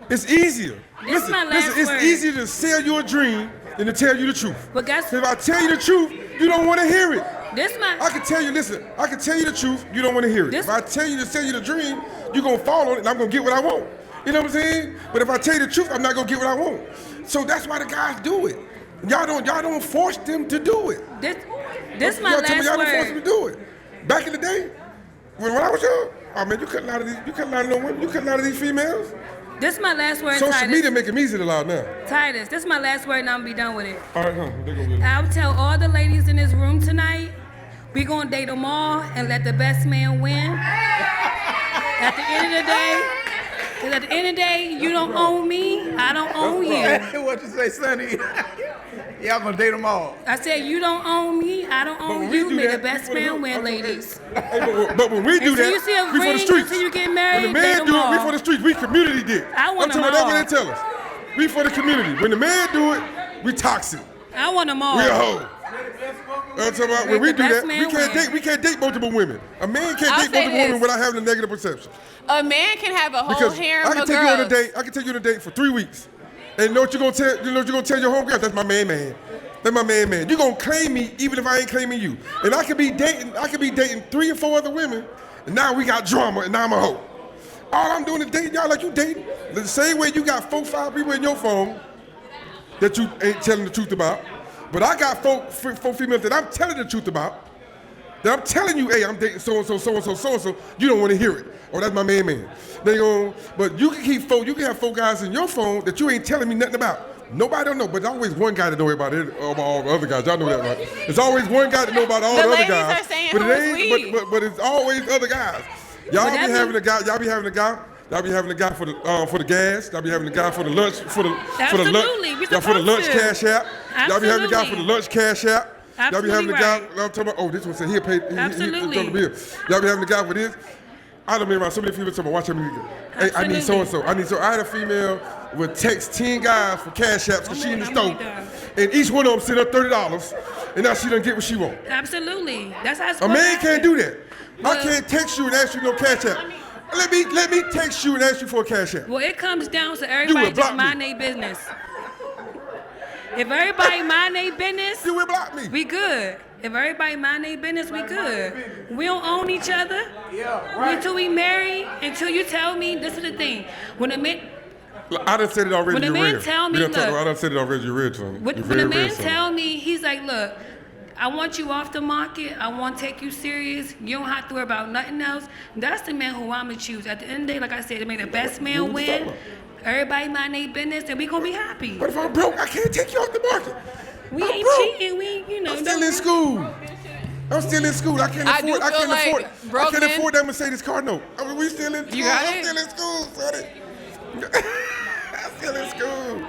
It's easier.
This my last
it's
word.
easier to sell you a dream than to tell you the truth.
But guess
If I tell you the truth, you don't want to hear it.
this my
I can tell you, listen, I can tell you the truth, you don't want to hear it.
This-
If I tell you to sell you the dream, you're going to fall on it and I'm going to get what I want. You know what I'm saying? But if I tell you the truth, I'm not going to get what I want. So that's why the guys do it. Y'all don't force them to do it.
this my
Y'all tell me
last
y'all don't force them
word.
to do it. Back in the day, when I was young, oh man, you couldn't lie to no women, you couldn't lie to these females.
This my last word,
Social
Titus.
media make it easy to lie now.
Titus, this is my last word and I'm gonna be done with it.
All right, there go Willie.
I'll tell all the ladies in this room tonight, we gonna date them all and let the best man win. At the end of the day, because at the end of the day, you don't own me, I don't own you.
What you say, Sonny? Y'all gonna date them all.
I said, you don't own me, I don't
when
own
we
you.
do
May
that,
the best
we put it
man
up.
win,
I'm okay.
ladies.
Hey, but when we do
Until
that,
you see a
we for the
ring,
streets.
until you get
When
married,
the man
date
do
them
it, we
all.
for the streets. We community dick.
I want
I'm
them
telling you, that's
all.
what they tell us. We for the community. When the man do it, we toxic.
I want them all.
We a hoe. I'm talking about when we
the
do
best
that,
man win.
we can't date multiple women. A man can't
I'll
date
say
multiple women
this.
without having a negative perception.
A man can have a whole
Because
harem
I can
of
take you on a
girls.
date. I can take you on a date for 3 weeks, and you know what you're gonna tell? You know what you're gonna tell your homegirl? That's my man. That's my man. You're gonna claim me even if I ain't claiming you. And I could be dating 3 or 4 other women, and now we got drama, and now I'm a hoe. All I'm doing is dating y'all like you dating. The same way you got 4, 5 people in your phone that you ain't telling the truth about. But I got 4 females that I'm telling the truth about. That I'm telling you, hey, I'm dating so-and-so, so-and-so, so-and-so. You don't want to hear it. Oh, that's my man. They go, but you can have 4 guys in your phone that you ain't telling me nothing about. Nobody don't know, but there's always one guy that know about it, about all the other guys. Y'all know that, right? There's always one guy that know about all
The
the other
ladies
guys.
are saying
but
who is we.
but it's always other guys. Y'all
But
be
that
having
mean-
a guy. Y'all be having a guy. Y'all be having a guy for the gas. Y'all be having a guy for the lunch for the
Absolutely, we
lunch. Y'all for the lunch
supposed to.
cash app. Y'all be having a guy for the
Absolutely.
lunch cash app. Y'all be having a
Absolutely
guy.
right.
I'm talking about. Oh, this one said he'll pay. He
Absolutely.
the bill. Y'all be having a guy for this. I done been around so many females talking about watch me. Hey, I need so
Absolutely.
and so. I had a female would text 10 guys for cash apps because she in the
I'm
store,
done.
and each one of them sent her $30, and now she done get what she want.
Absolutely. That's how it's
A
supposed
man
to
can't
happen.
do that. I can't text you and ask you no cash app. Let me text you and ask you for a cash app.
Well, it comes down to
will
everybody
block
just mind
me.
their business. If everybody mind their business,
You will block me.
we good. If everybody mind their business, we good. We don't own each other until we marry. Until you tell me, this is the thing. When a man,
I done said it already.
When a
You
man
read.
tell me,
We done talked
look.
about- I done said it already. You read, son.
when,
You
when a
very
man
read, son.
tell me, he's like, look, I want you off the market. I want to take you serious. You don't have to worry about nothing else. That's the man who I'm gonna choose. At the end of the day, like I said, to make the best man
what you talking
win. Everybody mind their business, and we gonna be happy.
But if I'm broke, I can't take you off the market.
We
I'm
ain't
broke.
cheating. We, you know.
I'm still in school. I'm still in school. I can't
I do
afford. I
feel
can't
like
afford.
broke
I can't
men-
afford that Mercedes car note. I mean, we still in school.
You got
I'm
it?
still in school, sonny. I'm still in school.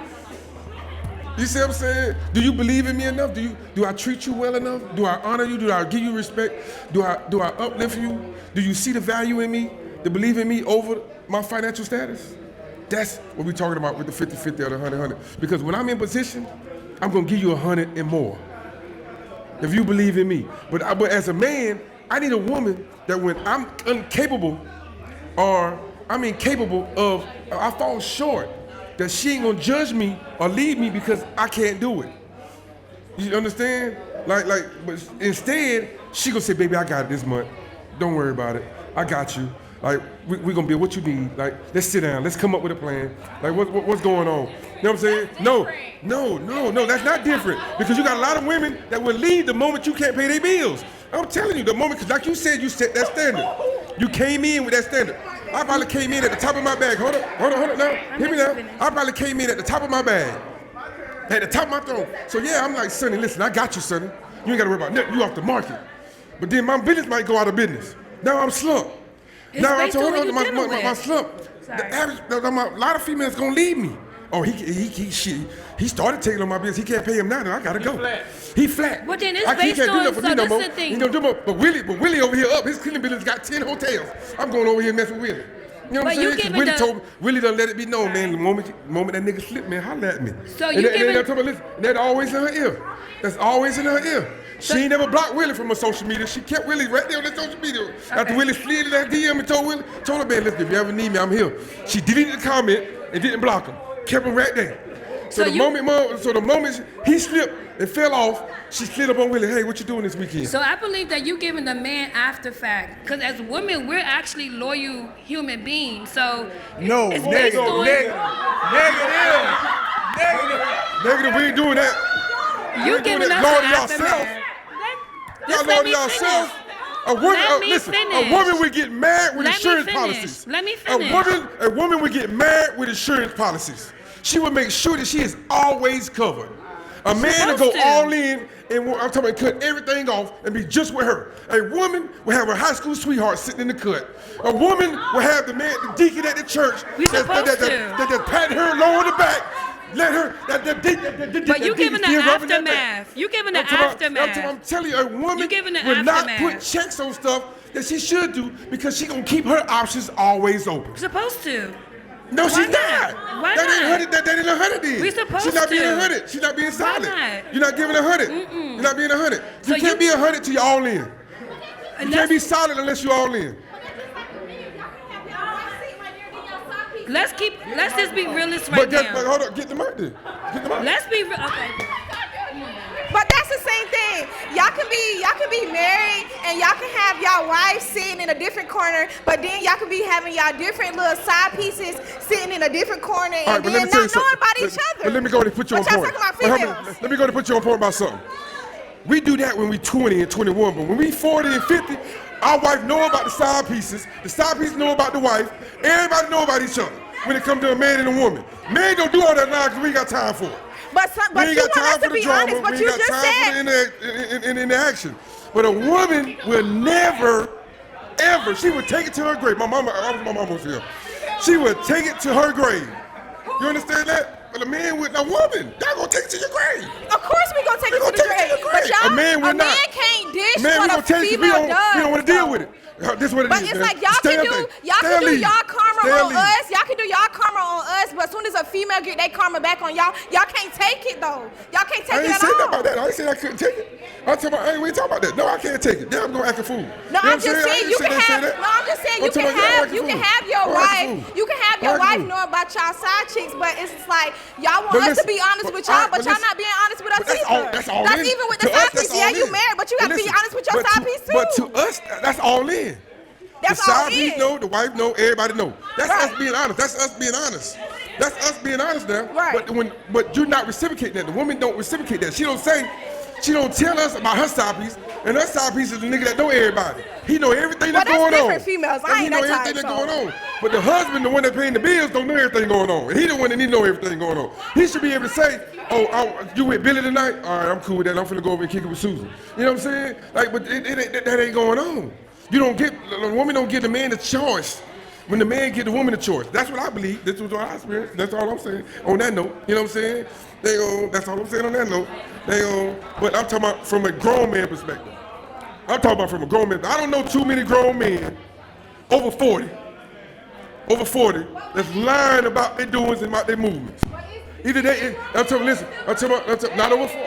You see what I'm saying? Do you believe in me enough? Do I treat you well enough? Do I honor you? Do I give you respect? Do I uplift you? Do you see the value in me? To believe in me over my financial status? That's what we're talking about with the 50-50 or the 100-100. Because when I'm in position, I'm gonna give you 100 and more. If you believe in me. But as a man, I need a woman that when I'm incapable or I'm incapable of, I fall short, that she ain't gonna judge me or leave me because I can't do it. You understand? But instead, she gonna say, baby, I got it this month. Don't worry about it. I got you. Like, we gonna be what you need. Like, let's sit down. Let's come up with a plan. Like, what's going on? You know what I'm saying? No, that's not different. Because you got a lot of women that will leave the moment you can't pay their bills. I'm telling you, the moment, because like you said, you set that standard. You came in with that standard. I probably came in at the top of my bag. Hold on now. Hear me now. I probably came in at the top of my bag. At the top of my throne. So yeah, I'm like, Sonny, listen, I got you, Sonny. You ain't gotta worry about nothing. You off the market. But then my business might go out of business. Now I'm slumped.
It's
Now I
based on
told
what
her
you're
my
dealing with.
slump.
Sorry.
The average, a lot of females gonna leave me. Oh, he started taking on my business. He can't pay him now. I gotta go. He flat.
Well, then it's
He
based
can't do
on-
nothing for
so
me no
this
more.
the thing.
He don't do more. But Willie over here up. His cleaning business got 10 hotels. I'm going over here messing with Willie. You know what
But
I'm
you
saying? 'Cause
giving
Willie
the-
told me, Willie done let it be known, man. The moment that nigga slipped, man, holla at me.
So
and
you
that,
giving-
and I'm talking about, listen, that's always in her ear. That's always in her ear. She ain't never blocked Willie from her social media. She kept Willie right there on that social media. After Willie slid in that DM and told her, man, listen, if you ever need me, I'm here. She deleted the comment and didn't block him. Kept him right there. So, the moment he slipped and fell off, she slid up on Willie. Hey, what you doing this weekend?
So I believe that you giving the man after fact, because as women, we're actually loyal human beings. So
No,
it's based
negative,
on
Negative, we ain't doing that.
you
ain't doing
giving
that.
us
Lord
an
yourself.
aftermath.
Y'all
Just
know
let me
yourself.
finish.
A woman,
Let me
listen,
finish.
a woman would get mad with
Let me
insurance
finish.
policies.
Let me finish.
A woman would get mad with insurance policies. She would make sure that she is always covered. A man will go
Supposed to.
all in and I'm talking about cut everything off and be just with her. A woman will have her high school sweetheart sitting in the cut. A woman will have the man, the deacon at the church
We supposed to.
that pat her low on the back. Let her.
But you giving the aftermath. You giving the aftermath.
I'm telling you, a woman
You giving the
will not
aftermath.
put checks on stuff that she should do because she gonna keep her options always open.
Supposed to.
No,
Why
she's not.
not? Why
that
not?
ain't that ain't 100 then.
We supposed
She's not being
to.
100. She's not being solid.
not?
You're not giving 100. You're not being 100.
So
You can't be 100 till you're all in. You
And
can't be
let's,
solid unless you're all in.
let's just be realistic right
But
now.
hold on, get the mic then. Get the mic.
Let's be real. Okay.
But that's the same thing. Y'all can be married and y'all can have y'all wives sitting in a different corner, but then y'all can be having y'all different little side pieces sitting in a different corner
All
and
right, but
then
let me tell you
not knowing
something.
about each other.
But let me go and put you on
But y'all
point.
talking about
But hold on,
females.
let me go and put you on point about something. We do that when we 20 and 21, but when we 40 and 50, our wife know about the side pieces know about the wife, everybody know about each other when it comes to a man and a woman. Men don't do all that now because we ain't got time for it.
But
We ain't
you
got
want
time
us
for
to
the
be
drama.
honest, but
We
you
ain't got
just
time
said
for the interaction. But a woman will never, ever, she would take it to her grave. My mama was here. She would take it to her grave. You understand that? But a man with a woman, y'all gonna take it to your grave.
Of course we gonna take
We
it to
gonna
the
take it to
grave.
your
But
grave.
y'all,
A man will not.
can't dish
Man, we
what
gonna
a
take it. We
female does.
don't want to deal with it. This is what it
But
is,
it's
man.
like y'all
Stay
can
up
do
there.
y'all
Stay
can do
leave.
y'all karma
Stay
on
leave.
us. Y'all can do y'all karma on us. But as soon as a female get their karma back on y'all, y'all can't take it though. Y'all can't take
I
it
ain't
at
saying
all.
about that. I ain't saying I couldn't take it. We ain't talking about that. No, I can't take it. Then I'm gonna act a fool.
No,
You know
I'm
what
just
I
saying
ain't
you
say
can
that, say
have.
that.
No, I'm just saying
I'm
you can
talking about
have.
acting
You can
fool.
have your
I'm acting
wife.
fool.
You can have your
I'm
wife
acting fool.
know about y'all side chicks, but it's just like y'all want
But
us to
listen,
be honest
but
with y'all,
alright,
but
but
y'all
listen,
not being honest with us
But that's
either.
all. That's all
That's
in.
even with
To
the
us,
side
that's
piece. Yeah,
all
you
in.
married, but you
But
got to be
listen,
honest with your
but
side
to-
piece too.
But to us, that's all in.
That's
the
all
side piece
in.
know, the wife know, everybody know. That's
Right.
us being honest. That's us being honest. That's us being honest now.
Right.
But you're not reciprocating that. The woman don't reciprocate that. She don't tell us about her side piece, and her side piece is the nigga that know everybody. He know everything that's
Well,
going
that's
on.
different females. I
And he
ain't
know
that
everything
type,
that's
so.
going on. But the husband, the one that paying the bills, don't know everything going on. And he the one that need to know everything going on. He should be able to say, you with Billy tonight? All right, I'm cool with that. I'm finna go over and kick it with Susan. You know what I'm saying? Like, but that ain't going on. The woman don't give the man the choice. When the man give the woman a choice. That's what I believe. That's what I experience. That's all I'm saying. On that note, you know what I'm saying? That's all I'm saying on that note. But I'm talking about from a grown man perspective. I'm talking about from a grown man. I don't know too many grown men over 40 that's lying about their doings and about their movements. Either I'm talking about, not over 40,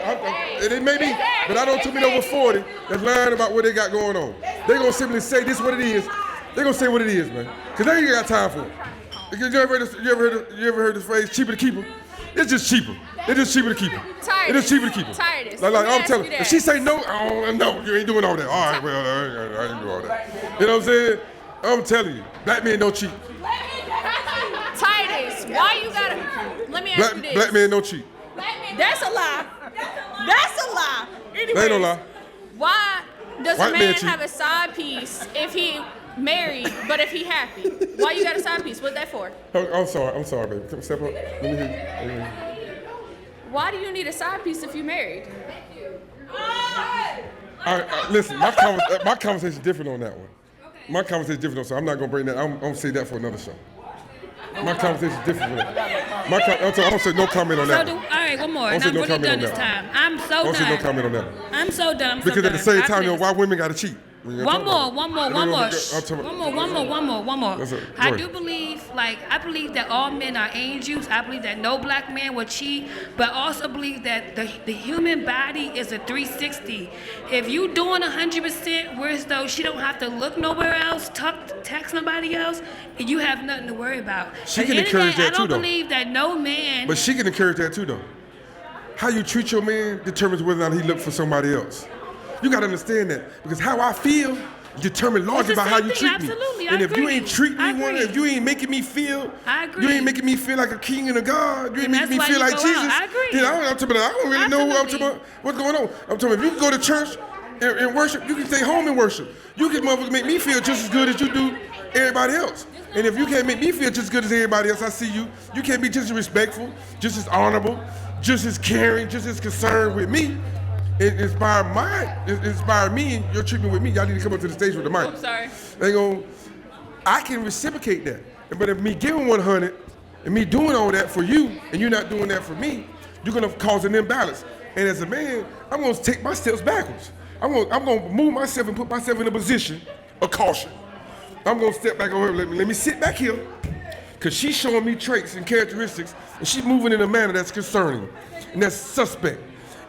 it may be, but I don't too many over 40 that's lying about what they got going on. They're going to simply say this is what it is. They're going to say what it is, man. Because they ain't got time for it. Because you ever heard this phrase, cheaper to keep her? It's just cheaper. It's just cheaper to keep her.
Tired.
It's just cheaper to keep her.
Tired.
Like
Let me
I'm
ask
telling
you
her,
that.
if she say no, no, you ain't doing all that. All right, well, I ain't doing all that. You know what I'm saying? I'm telling you, black men don't cheat.
Titus, why you gotta? Let me ask you this.
Black men don't cheat.
That's a lie. That's a lie. Anyways,
They don't lie.
Why does
White
a
man
man
cheat.
have a side piece if he married, but if he happy? Why you got a side piece? What's that for?
I'm sorry, baby. Come step up. Let me hear you.
Why do you need a side piece if you married?
All right, listen, my conversation's different on that one. My conversation is different, so I'm not gonna bring that. I'm gonna say that for another show. My conversation is different. For that. I'm gonna say no comment on that.
All right, one more.
Don't
And
say
I'm
no
really
comment
done
on
this
that.
time. I'm so
Don't
done.
say no comment on that.
I'm so done.
Because at the same time, you know, why women gotta cheat?
One more.
That's it.
I
Go
do
ahead.
believe, I believe that all men are angels. I believe that no black man will cheat, but I also believe that the human body is a 360. If you doing 100%, whereas though she don't have to look nowhere else, text nobody else, you have nothing to worry about.
She
At
can
the end of the
encourage
day,
that
I don't
too, though.
believe that no man.
But she can encourage that too, though. How you treat your man determines whether or not he look for somebody else. You gotta understand that, because how I feel determine largely
It's the
by how
same
you
thing,
treat me.
absolutely, I
And if you
agree.
ain't treating
I
me one,
agree.
if you ain't making me feel,
I agree.
you ain't making me feel like a king and a god, you ain't
And
making me
that's
feel
why you
like
go
Jesus.
out. I agree.
You know, I don't really know what I'm talking
Absolutely.
about. What's going on? I'm talking about if you can go to church and worship, you can stay home and worship. You can motherfucker make me feel just as good as you do everybody else. And if you can't make me feel just as good as everybody else, I see you. You can't be just as respectful, just as honorable, just as caring, just as concerned with me. It inspired me and your treatment with me. Y'all need to come up to the stage with the mic.
Oh, sorry.
I can reciprocate that. But if me giving 100 and me doing all that for you and you're not doing that for me, you're gonna cause an imbalance. And as a man, I'm gonna take my steps backwards. I'm gonna move myself and put myself in a position of caution. I'm gonna step back over. Let me sit back here, cause she's showing me traits and characteristics, and she's moving in a manner that's concerning and that's suspect.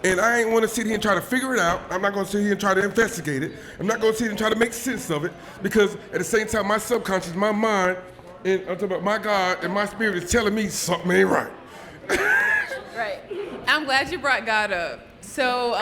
And I ain't want to sit here and try to figure it out. I'm not going to sit here and try to investigate it. I'm not going to sit here and try to make sense of it, because at the same time, my subconscious, my mind, and I'm talking about my God and my spirit is telling me something ain't right.
Right. I'm glad you brought God up. So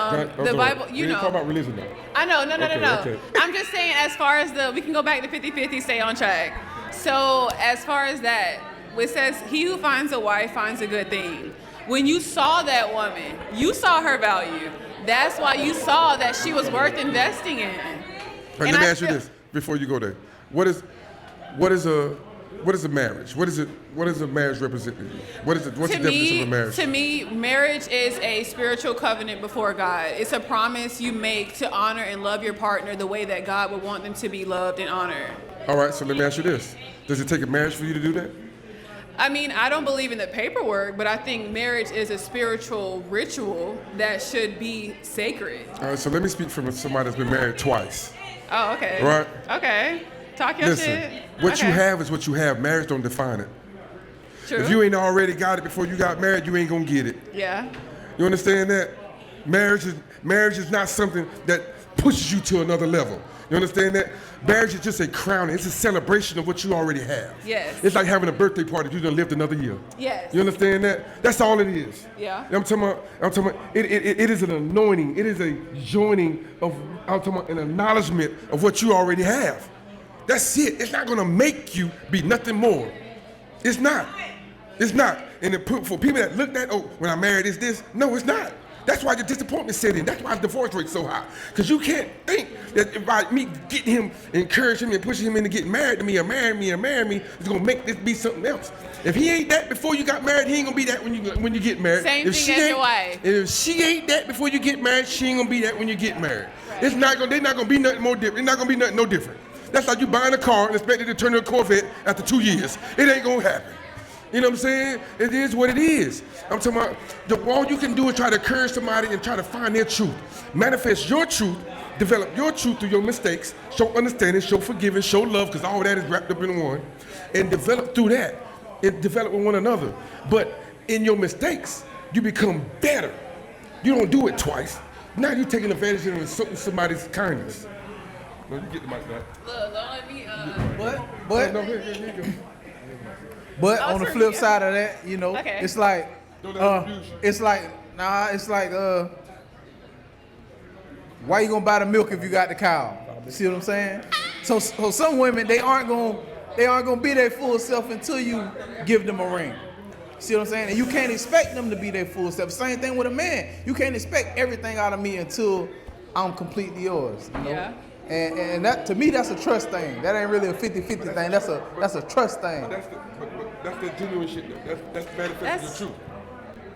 the Bible,
we ain't talking about religion though.
I know, no.
Okay.
I'm just saying, as far as we can go back to 50-50, stay on track. So as far as that, it says, he who finds a wife finds a good thing. When you saw that woman, you saw her value. That's why you saw that she was worth investing in.
Let me ask you this before you go there. What is a marriage? What does a marriage represent to you? What's the definition of a marriage?
To me, marriage is a spiritual covenant before God. It's a promise you make to honor and love your partner the way that God would want them to be loved and honored.
All right, so let me ask you this. Does it take a marriage for you to do that?
I mean, I don't believe in the paperwork, but I think marriage is a spiritual ritual that should be sacred.
All right, so let me speak from somebody that's been married twice.
Oh, okay.
Right.
Okay. Talk your
Listen,
shit.
what you
Okay.
have is what you have. Marriage don't define it.
True.
If you ain't already got it before you got married, you ain't gonna get it.
Yeah.
You understand that? Marriage is not something that pushes you to another level. You understand that? Marriage is just a crowning. It's a celebration of what you already have.
Yes.
It's like having a birthday party if you done lived another year.
Yes.
You understand that? That's all it is.
Yeah.
I'm talking about it is an anointing. It is a joining of, I'm talking about an acknowledgement of what you already have. That's it. It's not gonna make you be nothing more. It's not. It's not. And for people that look at, oh, when I married, is this? No, it's not. That's why your disappointment set in. That's why the divorce rate's so high. Because you can't think that by me getting him, encouraging him, and pushing him into getting married to me or marry me, it's gonna make this be something else. If he ain't that before you got married, he ain't gonna be that when you get married.
Same thing as your wife.
If she ain't that before you get married, she ain't gonna be that when you get married.
Right.
They're not gonna be nothing more different. It's not gonna be nothing no different. That's like you buying a car and expecting it to turn into a Corvette after 2 years. It ain't gonna happen. You know what I'm saying? It is what it is. I'm talking about, all you can do is try to encourage somebody and try to find their truth. Manifest your truth, develop your truth through your mistakes, show understanding, show forgiveness, show love, because all that is wrapped up in one. And develop through that. And develop with one another. But in your mistakes, you become better. You don't do it twice. Now you're taking advantage of insulting somebody's kindness. No, you get the mic back.
Look, don't let me.
No, here you go.
But
Oh,
on the
sorry,
flip
yeah.
side of that, you know,
Okay.
it's like,
Don't let them abuse you.
why you gonna buy the milk if you got the cow? You see what I'm saying? So some women, they aren't gonna be their full self until you give them a ring. See what I'm saying? And you can't expect them to be their full self. Same thing with a man. You can't expect everything out of me until I'm completely yours. You know?
Yeah.
And that, to me, that's a trust thing. That ain't really a 50-50 thing. That's a trust thing.
That's the genuine shit. That's manifesting the truth.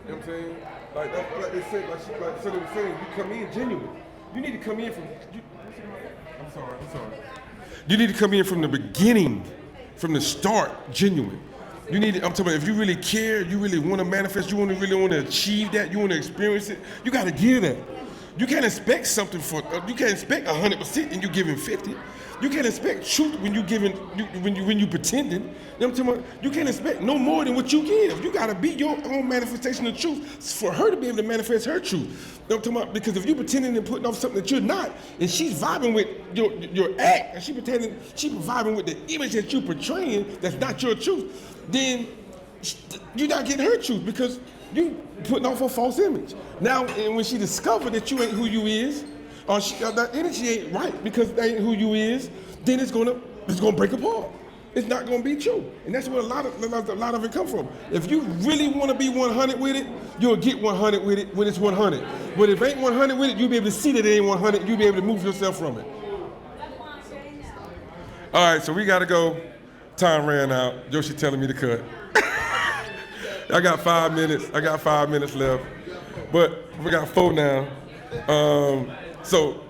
You know what I'm saying? Like they said, like Sonny was saying, you come in genuine. You need to come in from. I'm sorry. You need to come in from the beginning, from the start, genuine. You need to, I'm talking about if you really care, you really want to manifest, you really want to achieve that, you want to experience it, you got to give that. You can't expect something you can't expect 100% and you giving 50. You can't expect truth when you giving, when you pretending. You know what I'm talking about? You can't expect no more than what you give. You gotta be your own manifestation of truth for her to be able to manifest her truth. You know what I'm talking about? Because if you pretending and putting off something that you're not, and she's vibing with your act, and she's vibing with the image that you're portraying that's not your truth, then you're not getting her truth because you putting off a false image. Now, and when she discovered that you ain't who you is, or that energy ain't right because that ain't who you is, then it's gonna break apart. It's not gonna be true, and that's where a lot of it come from. If you really want to be 100 with it, you'll get 100 with it when it's 100. But if it ain't 100 with it, you'll be able to see that it ain't 100. You'll be able to move yourself from it. All right, so we gotta go. Time ran out. Yoshi telling me to cut. I got 5 minutes. I got 5 minutes left, but we got 4 now. So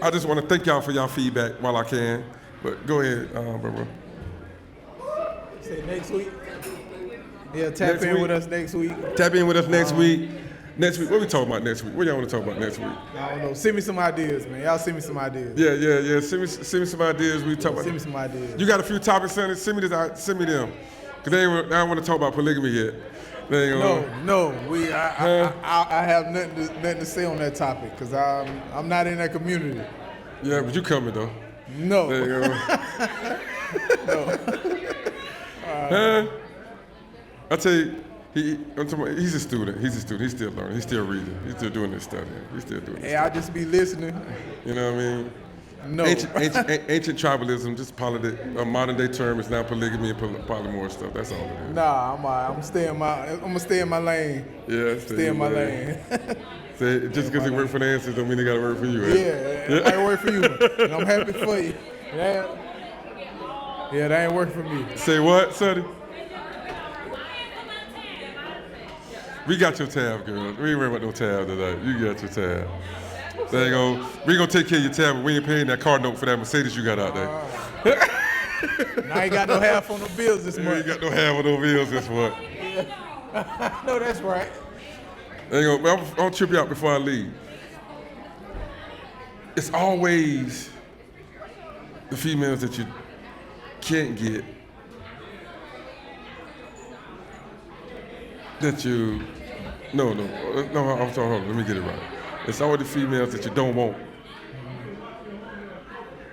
I just want to thank y'all for y'all feedback while I can. But go ahead, bro.
Say next week. Yeah, tap in with us next week.
Tap in with us next week. Next week, what we talking about next week? What y'all want to talk about next week?
I don't know. Send me some ideas, man. Y'all send me some ideas.
Yeah. Send me some ideas. We talk about.
Send me some ideas.
You got a few topics, Sonny? Send me them. Cause I don't want to talk about polygamy yet.
No. I have nothing to say on that topic because I'm not in that community.
Yeah, but you coming though.
No.
There you go.
No.
I tell you, he's a student. He's still learning. He's still reading. He's still doing this study. He's still doing this.
Hey, I just be listening.
You know what I mean?
No.
Ancient tribalism, just a modern day term is now polygamy and polymorph stuff. That's all it is.
Nah, I'm gonna stay in my lane.
Yeah,
stay in my lane.
Just because it worked for the answers don't mean it got to work for you. Right?
Yeah, it might work for you, and I'm happy for you. Yeah, that ain't working for me.
Say what, Sonny? We got your tab, girl. We ain't worried about no tab tonight. You got your tab. There you go. We gonna take care of your tab, but we ain't paying that car note for that Mercedes you got out there.
I ain't got no half on the bills this month.
You ain't got no half on no bills this month.
No, that's right.
There you go. I'll trip you out before I leave. It's always the females that you can't get that you. No. I'm sorry. Hold on. Let me get it right. It's always the females that you don't want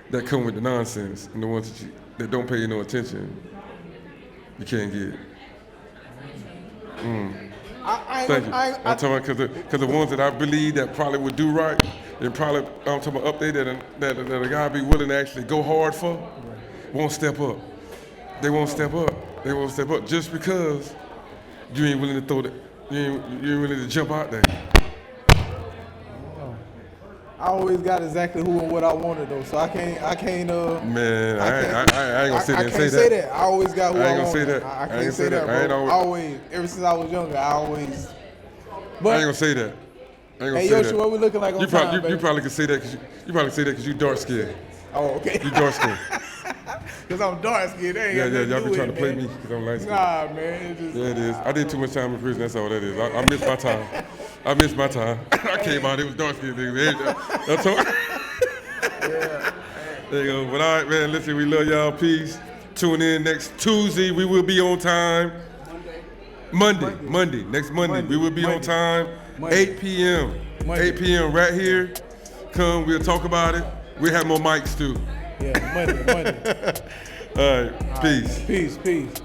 that come with the nonsense, and the ones that don't pay you no attention, you can't get. Thank you. I'm talking about because the ones that I believe that probably would do right, and probably I'm talking about up there that a guy be willing to actually go hard for, won't step up. They won't step up. They won't step up just because you ain't willing to throw that. You ain't willing to jump out there.
I always got exactly who and what I wanted though, so I can't.
Man, I ain't gonna sit there and say that.
I can't say that. I always got who I wanted.
I ain't gonna say that.
I can't say that, bro. I ain't always, ever since I was younger, I always. But
I ain't gonna say that.
Hey Yoshi, what we looking like on time,
you probably can say that because you dark skinned.
Oh, okay.
You dark skinned.
Because I'm dark skinned.
Yeah, y'all be trying to play me because I'm light skinned.
Nah, man.
Yeah, it is. I did too much time in prison. That's all that is. I missed my time. I came out. It was dark skinned niggas. That's all.
Yeah.
There you go. But all right, man. Listen, we love y'all. Peace. Tune in next Tuesday. We will be on time. Monday. Next Monday. We will be on time. 8 p.m. 8 p.m. right here. Come. We'll talk about it. We'll have more mics too.
Yeah, Monday.
All right. Peace.
Peace.